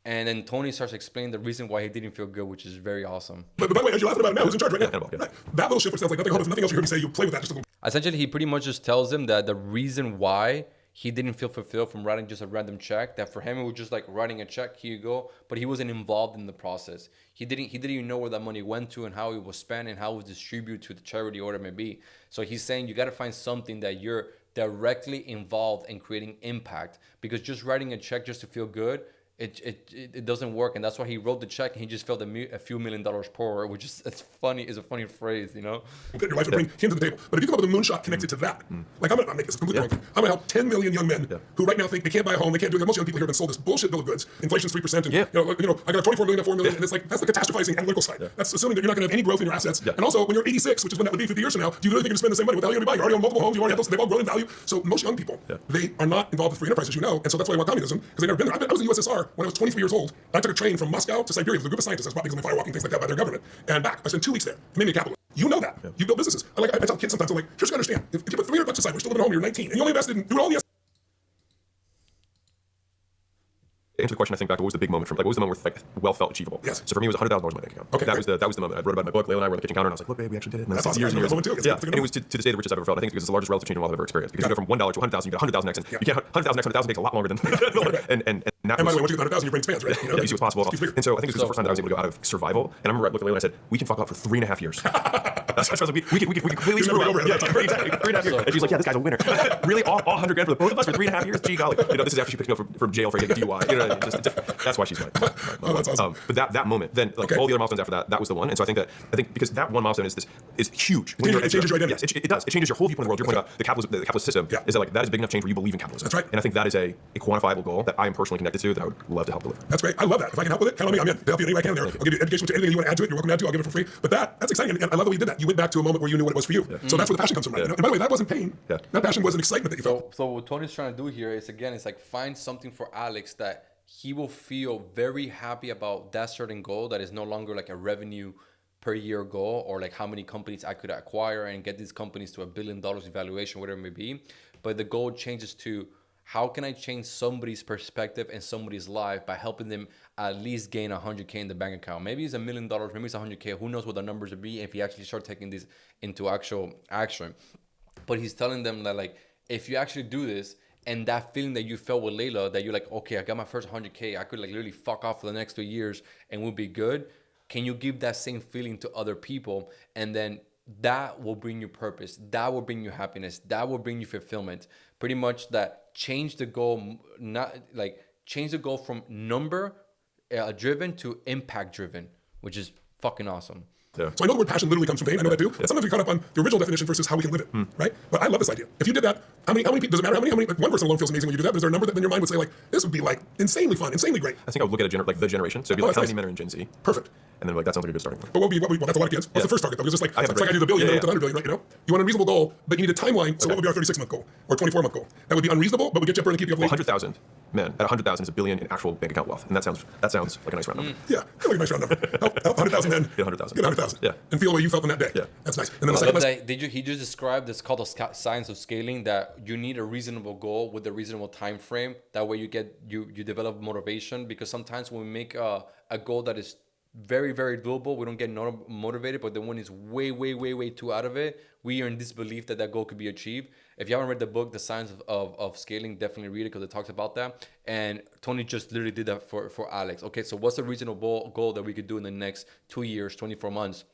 And then Tony starts explaining the reason why he didn't feel good, which is very awesome. But by the way, as you're laughing about it now, who's in charge right now? Hannibal, yeah. Right. That little shit, which sounds like nothing. Hold on, if nothing else you heard me say, you play with that just a little. Essentially, he pretty much just tells him that the reason why he didn't feel fulfilled from writing just a random check, that for him it was just like writing a check, here you go, but he wasn't involved in the process. He didn't even know where that money went to and how it was spent and how it was distributed to the charity or whatever it may be. So he's saying you got to find something that you're directly involved in creating impact, because just writing a check just to feel good, it doesn't work. And that's why he wrote the check and he just felt a few $1 million poorer, which is a funny phrase, you know? Your wife would bring him to the table. But if you come up with a moonshot connected to that, like I'm gonna make this completely wrong thing. I'm gonna help 10 million young men who right now think they can't buy a home, they can't do it. Most young people here have been sold this bullshit bill of goods. Inflation's 3%, and you know, I got a 24 million at 4 million, and it's like that's the catastrophizing analytical side. That's assuming that you're not gonna have any growth in your assets. And also, when you're 86, which is when that would be 50 years from now, do you really think you're gonna spend the same money? What the hell are you gonna buy? You already own multiple homes. You already have those. They've all grown in value. So most young people, they are not involved with free enterprise, as you know, and so that's why I want communism, because they've never been there. I was in the USSR when I was 23 years old. I took a train from Moscow to Siberia with a group of scientists. I was bought because of firewalking, things like that by their government, and back. I spent 2 weeks there. It made me a capitalist. You know that. You build businesses. I tell kids sometimes, I'm like, here's what you understand. If you put $300 aside, we're still living at home, you're 19, and you only invested in doing all the Answer the question, I think back to what was the big moment from, like, what was the moment where, like, well felt achievable? Yes. So for me, it was $100,000 in my bank account. Okay, that great. was the moment. I wrote about it in my book. Layla and I were at the kitchen counter, and I was like, look, babe, we actually did it. And That's awesome. years and I years. remember that moment too. Yeah, and it was to this day the richest I've ever felt. I think because it's the largest relative change in wealth I've ever experienced. Because you go from $1 to 100,000, you get 100,000 X, and you get 100,000 X, 100,000 takes a lot longer than and that And by was, the way, once you get 100,000, your brain expands, right? You know? you see what's possible. And so I think this was the first time that I was able to go out of survival. And I remember I looked at Layla and I said, we can fuck up for 3.5 years. That's what I was like, we can completely screw up. Yeah, exactly. 3.5 years. And she's like, yeah, this guy's a winner. Really, all 100 grand for the both of us for 3.5 years? Gee golly. You know, this is after she picked me up from jail for getting a DUI. You know, that's why she's mine. Oh, that's awesome. But that moment, then like all the other milestones after that, that was the one. And so I think because that one milestone is huge. It changes your identity. Yes, it does. It changes your whole viewpoint of the world. You're pointing about the capitalist system. Yeah. Is that is a big enough change where you believe in capitalism. That's right. And I think that is a quantifiable goal that I am personally connected to that I would love to help deliver. That's great. I love that. If I can help with it, count on me. I'm in. To help you any way I can there. I'll give you education, anything you want to add to it. You're welcome to add to it. I'll give it for free. But that's exciting. And I love the way you did that. You went back to a moment where you knew what it was for you. So that's where the passion comes from, right? You know? And by the way, that wasn't pain. Yeah. That passion was an excitement that you felt. So what Tony's trying to do here is, again, it's like find something for Alex that he will feel very happy about, that certain goal that is no longer like a revenue per year goal, or like how many companies I could acquire and get these companies to $1 billion evaluation, whatever it may be. But the goal changes to, how can I change somebody's perspective and somebody's life by helping them at least gain 100K in the bank account? Maybe it's $1 million, maybe it's 100K. Who knows what the numbers would be if you actually start taking this into actual action. But he's telling them that, like, if you actually do this, and that feeling that you felt with Layla, that you're like, okay, I got my first 100K, I could like literally fuck off for the next 2 years and we'll be good. Can you give that same feeling to other people? And then that will bring you purpose. That will bring you happiness. That will bring you fulfillment. Pretty much that change the goal, change the goal from number driven to impact driven, which is fucking awesome. Yeah. So I know the word passion literally comes from pain. I know that too. Sometimes we caught up on the original definition versus how we can live it, right? But I love this idea. If you did that, how many people, does it matter how many, like one person alone feels amazing when you do that, but is there a number that in your mind would say, like, this would be like insanely fun, insanely great? I think I would look at the generation. So it'd be like, how many men are in Gen Z? Perfect. And then like, that sounds like a good starting point. But well, that's a lot of kids. What's the first target though? It's just like, it's like I do the billion, to 100 billion, right? You know, you want a reasonable goal, but you need a timeline. So what would be our 36-month goal or 24-month goal? That would be unreasonable, but we get you up and keep you up late. 100,000 men at 100,000 is $1 billion in actual bank account wealth, and that sounds like a nice round number. Yeah, like a nice round number. Help 100,000 men Get 100,000. Get 100,000. Yeah. And feel the way you felt on that day. Yeah. That's nice. And then the I second love list, that. He just described this called the science of scaling, that you need a reasonable goal with a reasonable time frame. That way you develop motivation, because sometimes when we make a goal that is very, very doable, we don't get motivated, but then when it's way too out of it, we are in disbelief that goal could be achieved. If you haven't read the book, The Science of Scaling, definitely read it, because it talks about that. And Tony just literally did that for Alex. Okay, so what's a reasonable goal that we could do in the next 2 years, 24 months?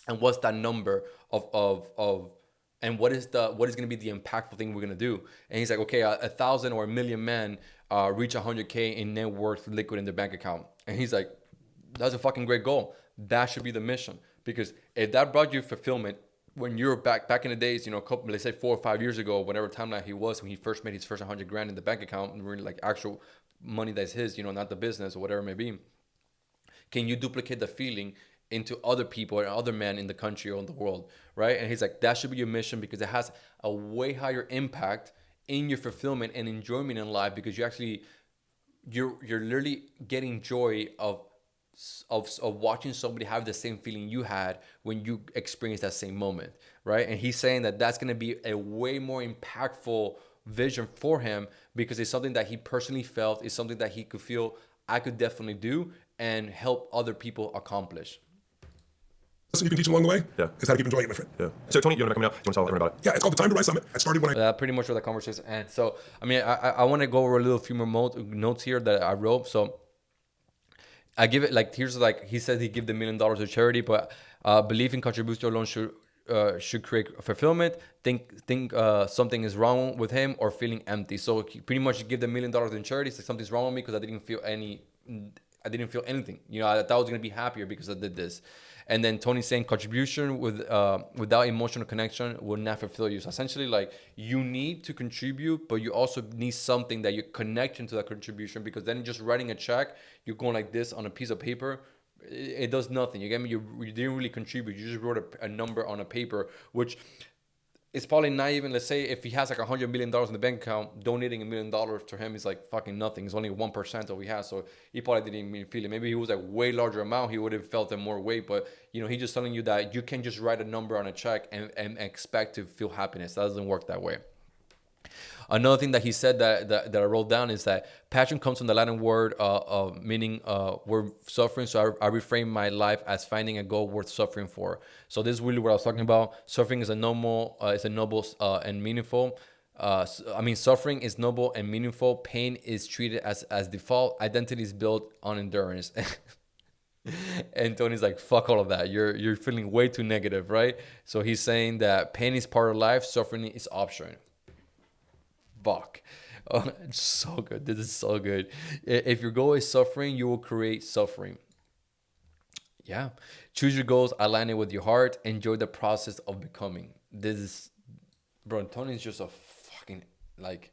And what's that number and what is going to be the impactful thing we're going to do? And he's like, okay, 1,000 or 1 million men reach 100K in net worth liquid in their bank account. And he's like, that's a fucking great goal. That should be the mission. Because if that brought you fulfillment when you were back in the days, you know, let's say 4 or 5 years ago, whatever timeline he was, when he first made his first 100 grand in the bank account, and really like actual money that's his, you know, not the business or whatever it may be. Can you duplicate the feeling into other people and other men in the country or in the world, right? And he's like, that should be your mission, because it has a way higher impact in your fulfillment and enjoyment in life, because you're literally getting joy of watching somebody have the same feeling you had when you experienced that same moment, right? And he's saying that that's going to be a way more impactful vision for him, because it's something that he personally felt, it's something that he could feel I could definitely do and help other people accomplish. Lesson you can teach along the way Yeah. is how to keep enjoying it, my friend. Yeah. So Tony, you want to come out? Do you want to tell everyone about it? Yeah, it's called the Time to Rise Summit. I started when I Pretty much where the conversation ends. So, I mean, I want to go over a few more notes here that I wrote. So, I give it like, here's like, he said he give the $1 million to charity, but belief in contribution alone should create fulfillment. Think something is wrong with him or feeling empty. So he pretty much give the $1 million in charity. So something's wrong with me because I didn't feel anything. You know, I thought I was gonna be happier because I did this. And then Tony's saying contribution without emotional connection will not fulfill you. So essentially, like, you need to contribute, but you also need something that you connection to that contribution, because then just writing a check, you're going like this on a piece of paper, it does nothing. You get me? You didn't really contribute. You just wrote a number on a paper, which it's probably not even, let's say if he has like $100 million in the bank account, donating $1 million to him is like fucking nothing. It's only 1% of what he has. So he probably didn't even feel it. Maybe he was like way larger amount, he would have felt it more weight. But you know, he's just telling you that you can just write a number on a check and expect to feel happiness. That doesn't work that way. Another thing that he said that I wrote down is that passion comes from the Latin word meaning word suffering. So I reframe my life as finding a goal worth suffering for. So this is really what I was talking about. Suffering is a noble and meaningful. Suffering is noble and meaningful. Pain is treated as default. Identity is built on endurance. And Tony's like, fuck all of that. You're feeling way too negative, right? So he's saying that pain is part of life. Suffering is optional. Fuck. Oh, it's so good. This is so good. If your goal is suffering, you will create suffering. Yeah. Choose your goals, align it with your heart, enjoy the process of becoming. This is, bro, Tony's just a fucking, like,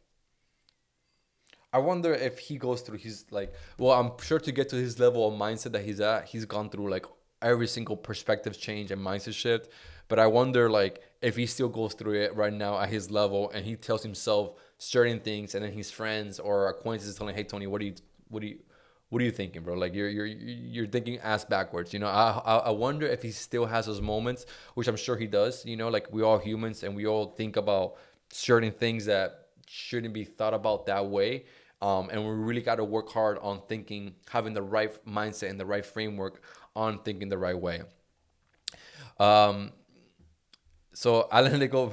I wonder if he goes through his, like, well, I'm sure to get to his level of mindset that he's at, he's gone through like every single perspective change and mindset shift. But I wonder, like, if he still goes through it right now at his level, and he tells himself certain things, and then his friends or acquaintances telling, "Hey, Tony, what are you thinking, bro? Like, you're thinking ass backwards." You know, I wonder if he still has those moments, which I'm sure he does. You know, like, we all humans, and we all think about certain things that shouldn't be thought about that way. And we really got to work hard on thinking, having the right mindset and the right framework on thinking the right way. So analytical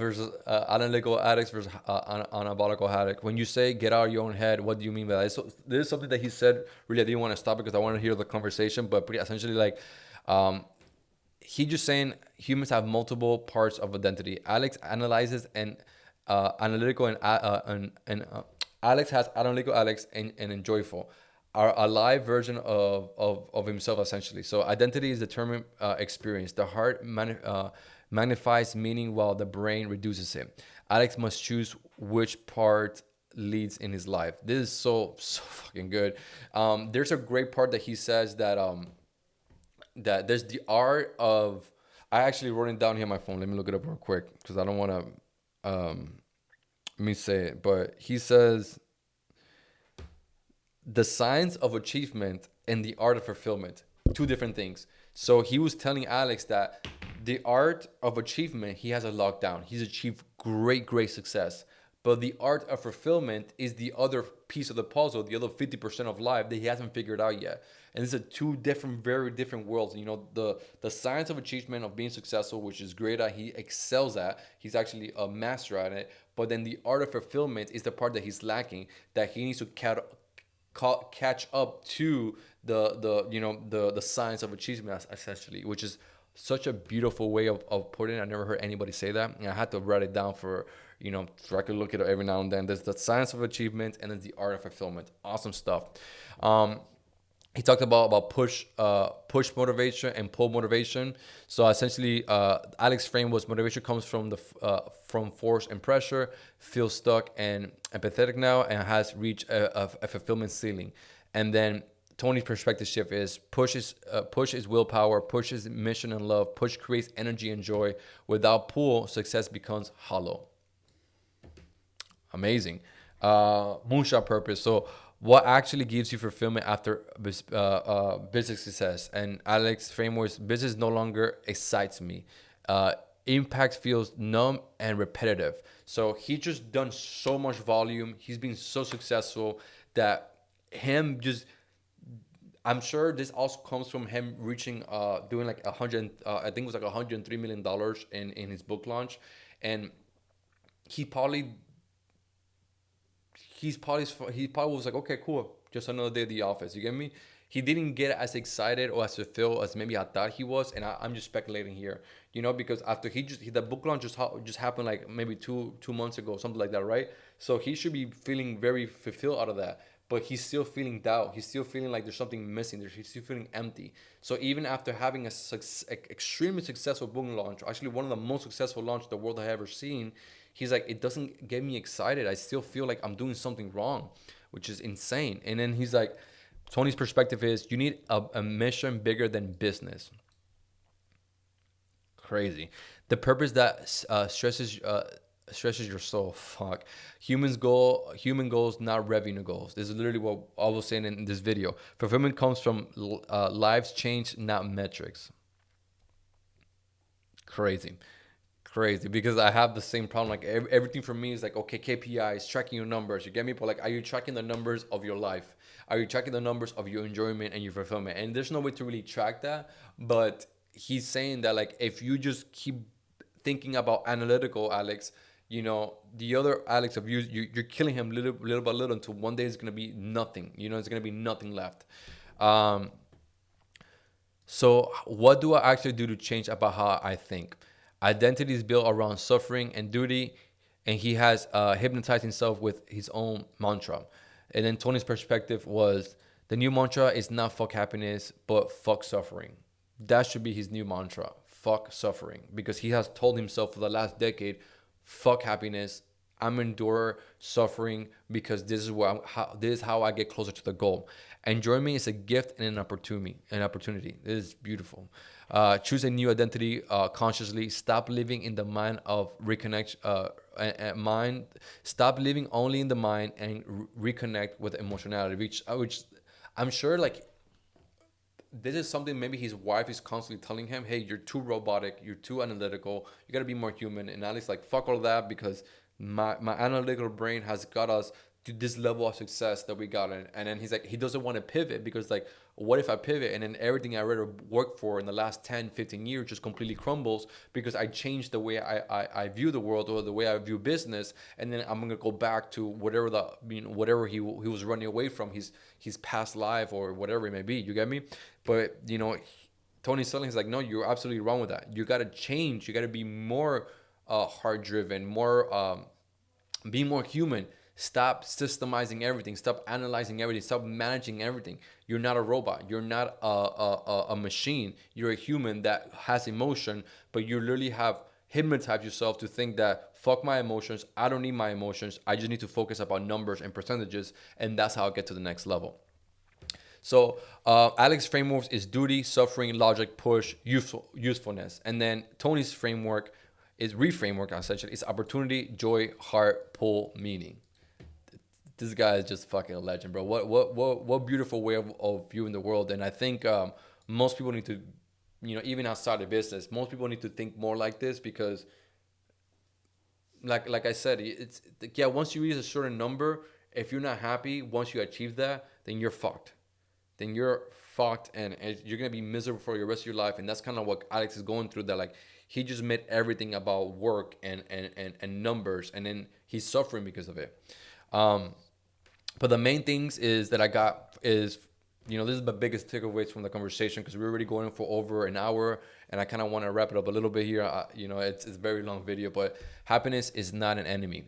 addicts versus anabolical addict. When you say get out of your own head, what do you mean by that? So this is something that he said. Really, I didn't want to stop because I want to hear the conversation. But pretty essentially, like, he just saying humans have multiple parts of identity. Alex analyzes and analytical and Alex has analytical Alex and joyful. Are a live version of himself, essentially. So identity is determined experience. The heart magnifies meaning while the brain reduces it. Alex must choose which part leads in his life. This is so fucking good. There's a great part that he says that that there's the art of, I actually wrote it down here on my phone. Let me look it up real quick because I don't want to let me say it. But he says the science of achievement and the art of fulfillment, two different things. So he was telling Alex that the art of achievement, he has it locked down. He's achieved great success. But the art of fulfillment is the other piece of the puzzle, the other 50% of life that he hasn't figured out yet. And these are two different, very different worlds. You know, the science of achievement, of being successful, which is great at, he excels at. He's actually a master at it. But then the art of fulfillment is the part that he's lacking, that he needs to catch up to the science of achievement, essentially, which is such a beautiful way of putting it. I never heard anybody say that. And I had to write it down for, so I could look at it every now and then. There's the science of achievement and then the art of fulfillment. Awesome stuff. He talked about push motivation and pull motivation. So essentially, Alex's frame was motivation comes from from force and pressure, feels stuck and empathetic now, and has reached a fulfillment ceiling. And then Tony's perspective shift is push is willpower, push is mission and love, push creates energy and joy. Without pull, success becomes hollow. Amazing. Moonshot purpose. So what actually gives you fulfillment after business success? And Alex's framework is business no longer excites me. Impact feels numb and repetitive. So he just done so much volume. He's been so successful that him just I'm sure this also comes from him reaching, doing like 100, I think it was like $103 million in his book launch, and he probably he probably was like, okay, cool, just another day at the office. You get me? He didn't get as excited or as fulfilled as maybe I thought he was, and I'm just speculating here, because after the book launch just happened like maybe two months ago, something like that, right? So he should be feeling very fulfilled out of that, but he's still feeling doubt. He's still feeling like there's something missing. He's still feeling empty. So even after having extremely successful book launch, actually one of the most successful launch the world has ever seen, he's like, it doesn't get me excited. I still feel like I'm doing something wrong, which is insane. And then he's like, Tony's perspective is, you need a mission bigger than business. Crazy. The purpose that stresses your soul. Fuck. Human goals, not revenue goals. This is literally what I was saying in this video. Fulfillment comes from lives changed, not metrics. Crazy. Because I have the same problem. Like everything for me is like, okay, KPIs, tracking your numbers. You get me? But like, are you tracking the numbers of your life? Are you tracking the numbers of your enjoyment and your fulfillment? And there's no way to really track that. But he's saying that like, if you just keep thinking about analytical Alex, the other Alex of you're killing him little by little until one day it's gonna be nothing. It's gonna be nothing left. So what do I actually do to change about how I think? Identity is built around suffering and duty, and he has hypnotized himself with his own mantra. And then Tony's perspective was, the new mantra is not fuck happiness, but fuck suffering. That should be his new mantra, fuck suffering, because he has told himself for the last decade, fuck happiness, I'm endure suffering because this is how I get closer to the goal. Enjoyment is a gift and an opportunity. This is beautiful. Choose a new identity consciously. Stop living in the mind of reconnect. Mind. Stop living only in the mind and reconnect with emotionality. Which I'm sure like this is something maybe his wife is constantly telling him, hey, you're too robotic, you're too analytical, you gotta be more human. And Alex like, fuck all that, because my analytical brain has got us to this level of success that we got in. And then he's like, he doesn't want to pivot because like, what if I pivot and then everything I rather worked for in the last 10, 15 years just completely crumbles because I changed the way I view the world or the way I view business, and then I'm gonna go back to whatever he was running away from, his past life or whatever it may be. You get me? But Tony Sterling is like, no, you're absolutely wrong with that. You gotta change. You gotta be more heart driven, more be more human. Stop systemizing everything. Stop analyzing everything. Stop managing everything. You're not a robot. You're not a machine. You're a human that has emotion, but you literally have hypnotized yourself to think that fuck my emotions. I don't need my emotions. I just need to focus about numbers and percentages, and that's how I get to the next level. So Alex's framework is duty, suffering, logic, push, usefulness, and then Tony's framework is reframework essentially. It's opportunity, joy, heart, pull, meaning. This guy is just fucking a legend, bro. What beautiful way of viewing the world. And I think most people need to, even outside of business, most people need to think more like this, because like I said, it's once you reach a certain number, if you're not happy, once you achieve that, then you're fucked. And you're gonna be miserable for the rest of your life. And that's kind of what Alex is going through, that like he just made everything about work and numbers, and then he's suffering because of it. But the main things is that I got is, this is the biggest takeaways from the conversation, because we're already going for over an hour, and I kind of want to wrap it up a little bit here. It's a very long video, but happiness is not an enemy.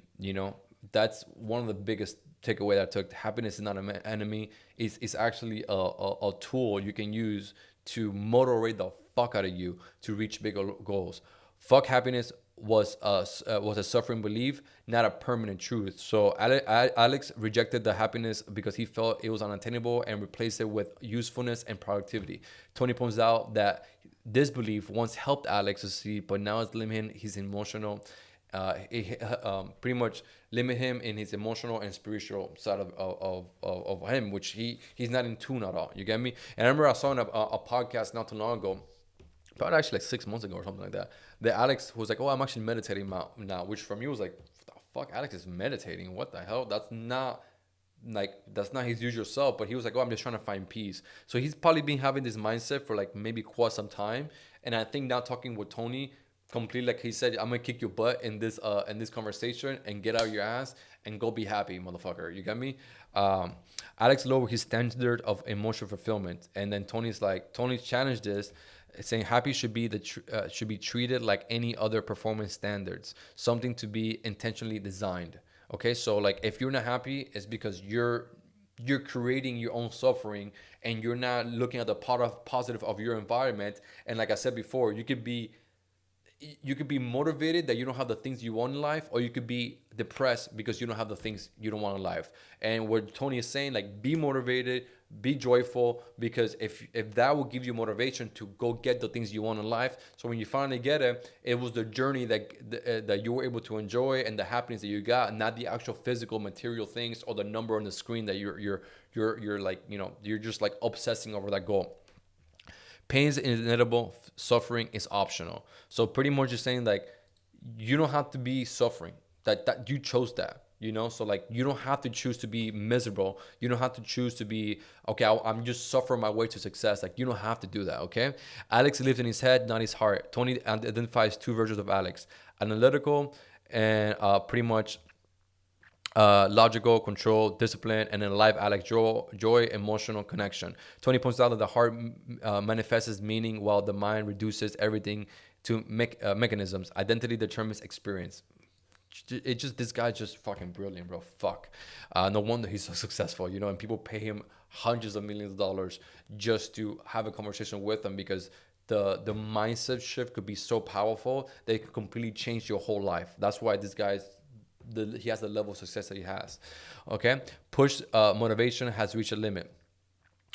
That's one of the biggest takeaway that I took. Happiness is not an enemy. It's actually a tool you can use to motivate the fuck out of you to reach bigger goals. Fuck happiness was a suffering belief, not a permanent truth. So Alex rejected the happiness because he felt it was unattainable and replaced it with usefulness and productivity. Tony points out that this belief once helped Alex succeed, but now it's limiting his emotional. Pretty much limit him in his emotional and spiritual side of him, which he's not in tune at all. You get me? And I remember I saw in a podcast not too long ago, but actually like 6 months ago or something like that, that Alex was like, oh, I'm actually meditating now, which for me was like, what the fuck, Alex is meditating? What the hell? That's not like that's not his usual self, but he was like, oh, I'm just trying to find peace. So he's probably been having this mindset for like maybe quite some time. And I think now talking with Tony, completely like he said, I'm gonna kick your butt in this conversation and get out your ass and go be happy, motherfucker. You got me? Alex lowered his standard of emotional fulfillment, and then Tony challenged this, saying happy should be should be treated like any other performance standards, something to be intentionally designed. Okay, so like if you're not happy, it's because you're creating your own suffering, and you're not looking at the part of positive of your environment. And like I said before, you could be motivated that you don't have the things you want in life, or you could be depressed because you don't have the things you don't want in life. And what Tony is saying, like, be motivated, be joyful, because if that will give you motivation to go get the things you want in life, so when you finally get it, it was the journey that you were able to enjoy, and the happiness that you got, not the actual physical material things or the number on the screen that you're like, you're just like obsessing over that goal. Pain is inevitable, suffering is optional. So pretty much just saying like you don't have to be suffering. That you chose that. So like you don't have to choose to be miserable. You don't have to choose to be okay. I'm just suffering my way to success. Like you don't have to do that. Okay. Alex lives in his head, not his heart. Tony identifies two versions of Alex: analytical and pretty much logical, control, discipline, and then live Alex joy, emotional connection. Tony points out that the heart manifests meaning while the mind reduces everything to mechanisms. Identity determines experience. This guy's just fucking brilliant, bro. Fuck. No wonder he's so successful, and people pay him hundreds of millions of dollars just to have a conversation with him, because the mindset shift could be so powerful that it could completely change your whole life. That's why this guy's he has the level of success that he has. Okay, push motivation has reached a limit.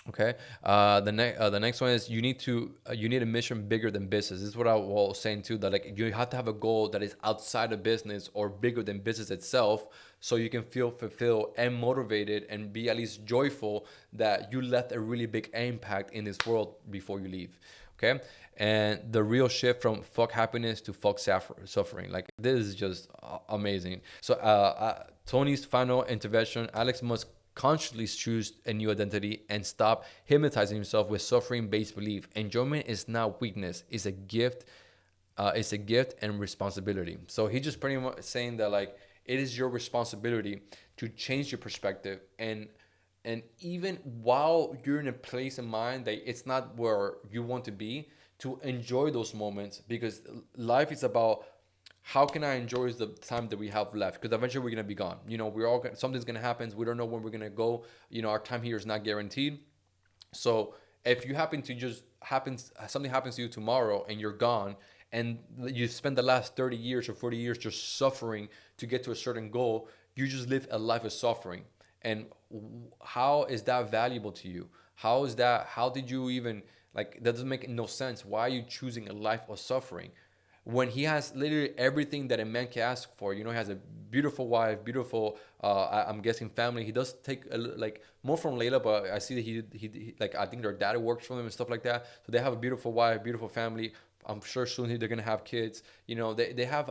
Okay, the next one is you need a mission bigger than business. This is what I was saying too, that like you have to have a goal that is outside of business or bigger than business itself, so you can feel fulfilled and motivated and be at least joyful that you left a really big impact in this world before you leave. Okay, and the real shift from fuck happiness to fuck suffering, like this is just amazing. So Tony's final intervention: Alex must consciously choose a new identity and stop hypnotizing himself with suffering-based belief. Enjoyment is not weakness; it's a gift. It's a gift and responsibility. So he's just pretty much saying that like it is your responsibility to change your perspective, and even while you're in a place in mind that it's not where you want to be, to enjoy those moments, because life is about how can I enjoy the time that we have left, because eventually we're going to be gone. We're all something's going to happen. We don't know when we're going to go. Our time here is not guaranteed. So if you happen to something happens to you tomorrow and you're gone, and you spend the last 30 years or 40 years just suffering to get to a certain goal, you just live a life of suffering. And how is that valuable to you? How did you even, like, that doesn't make no sense. Why are you choosing a life of suffering when he has literally everything that a man can ask for? He has a beautiful wife, beautiful, I'm guessing family. He does take like more from Layla, but I see that he like, I think their dad works for them and stuff like that. So they have a beautiful wife, beautiful family. I'm sure soon they're gonna have kids. They have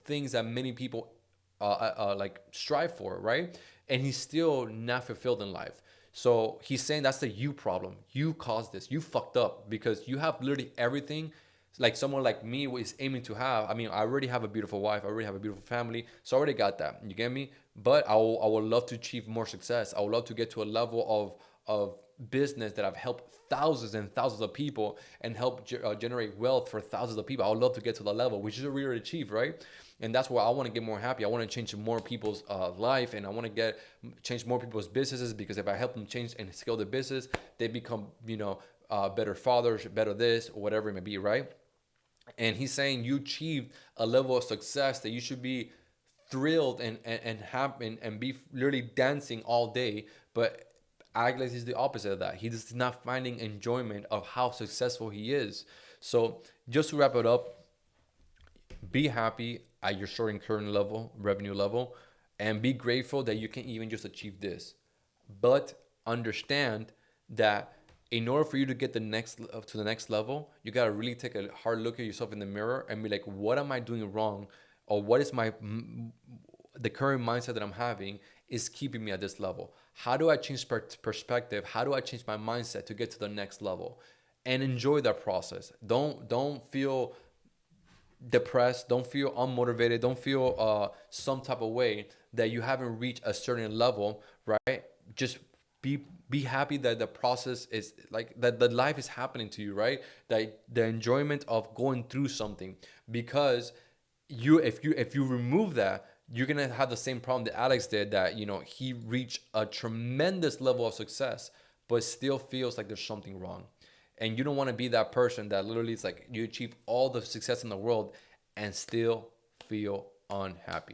things that many people like strive for, right? And he's still not fulfilled in life. So he's saying that's the you problem. You caused this. You fucked up because you have literally everything like someone like me is aiming to have. I mean, I already have a beautiful wife. I already have a beautiful family. So I already got that. You get me? But I would love to achieve more success. I would love to get to a level of business that I've helped thousands and thousands of people and help generate wealth for thousands of people. I would love to get to the level, which is a really achieve, right? And that's where I want to get more happy. I want to change more people's life, and I want to change more people's businesses, because if I help them change and scale their business, they become, better fathers, better this, or whatever it may be, right? And he's saying you achieved a level of success that you should be thrilled and happy and be literally dancing all day. But Agnes is the opposite of that. He is not finding enjoyment of how successful he is. So just to wrap it up, be happy at your current level, revenue level, and be grateful that you can even just achieve this. But understand that in order for you to get to the next level, you gotta really take a hard look at yourself in the mirror and be like, what am I doing wrong, or what is the current mindset that I'm having, is keeping me at this level? How do I change perspective? How do I change my mindset to get to the next level? And enjoy that process. Don't feel depressed, don't feel unmotivated, don't feel some type of way that you haven't reached a certain level, right? Just be happy that the process is like that, the life is happening to you, right? That the enjoyment of going through something, because if you remove that, you're gonna have the same problem that Alex did, that he reached a tremendous level of success but still feels like there's something wrong. And you don't want to be that person that literally is like, you achieve all the success in the world and still feel unhappy.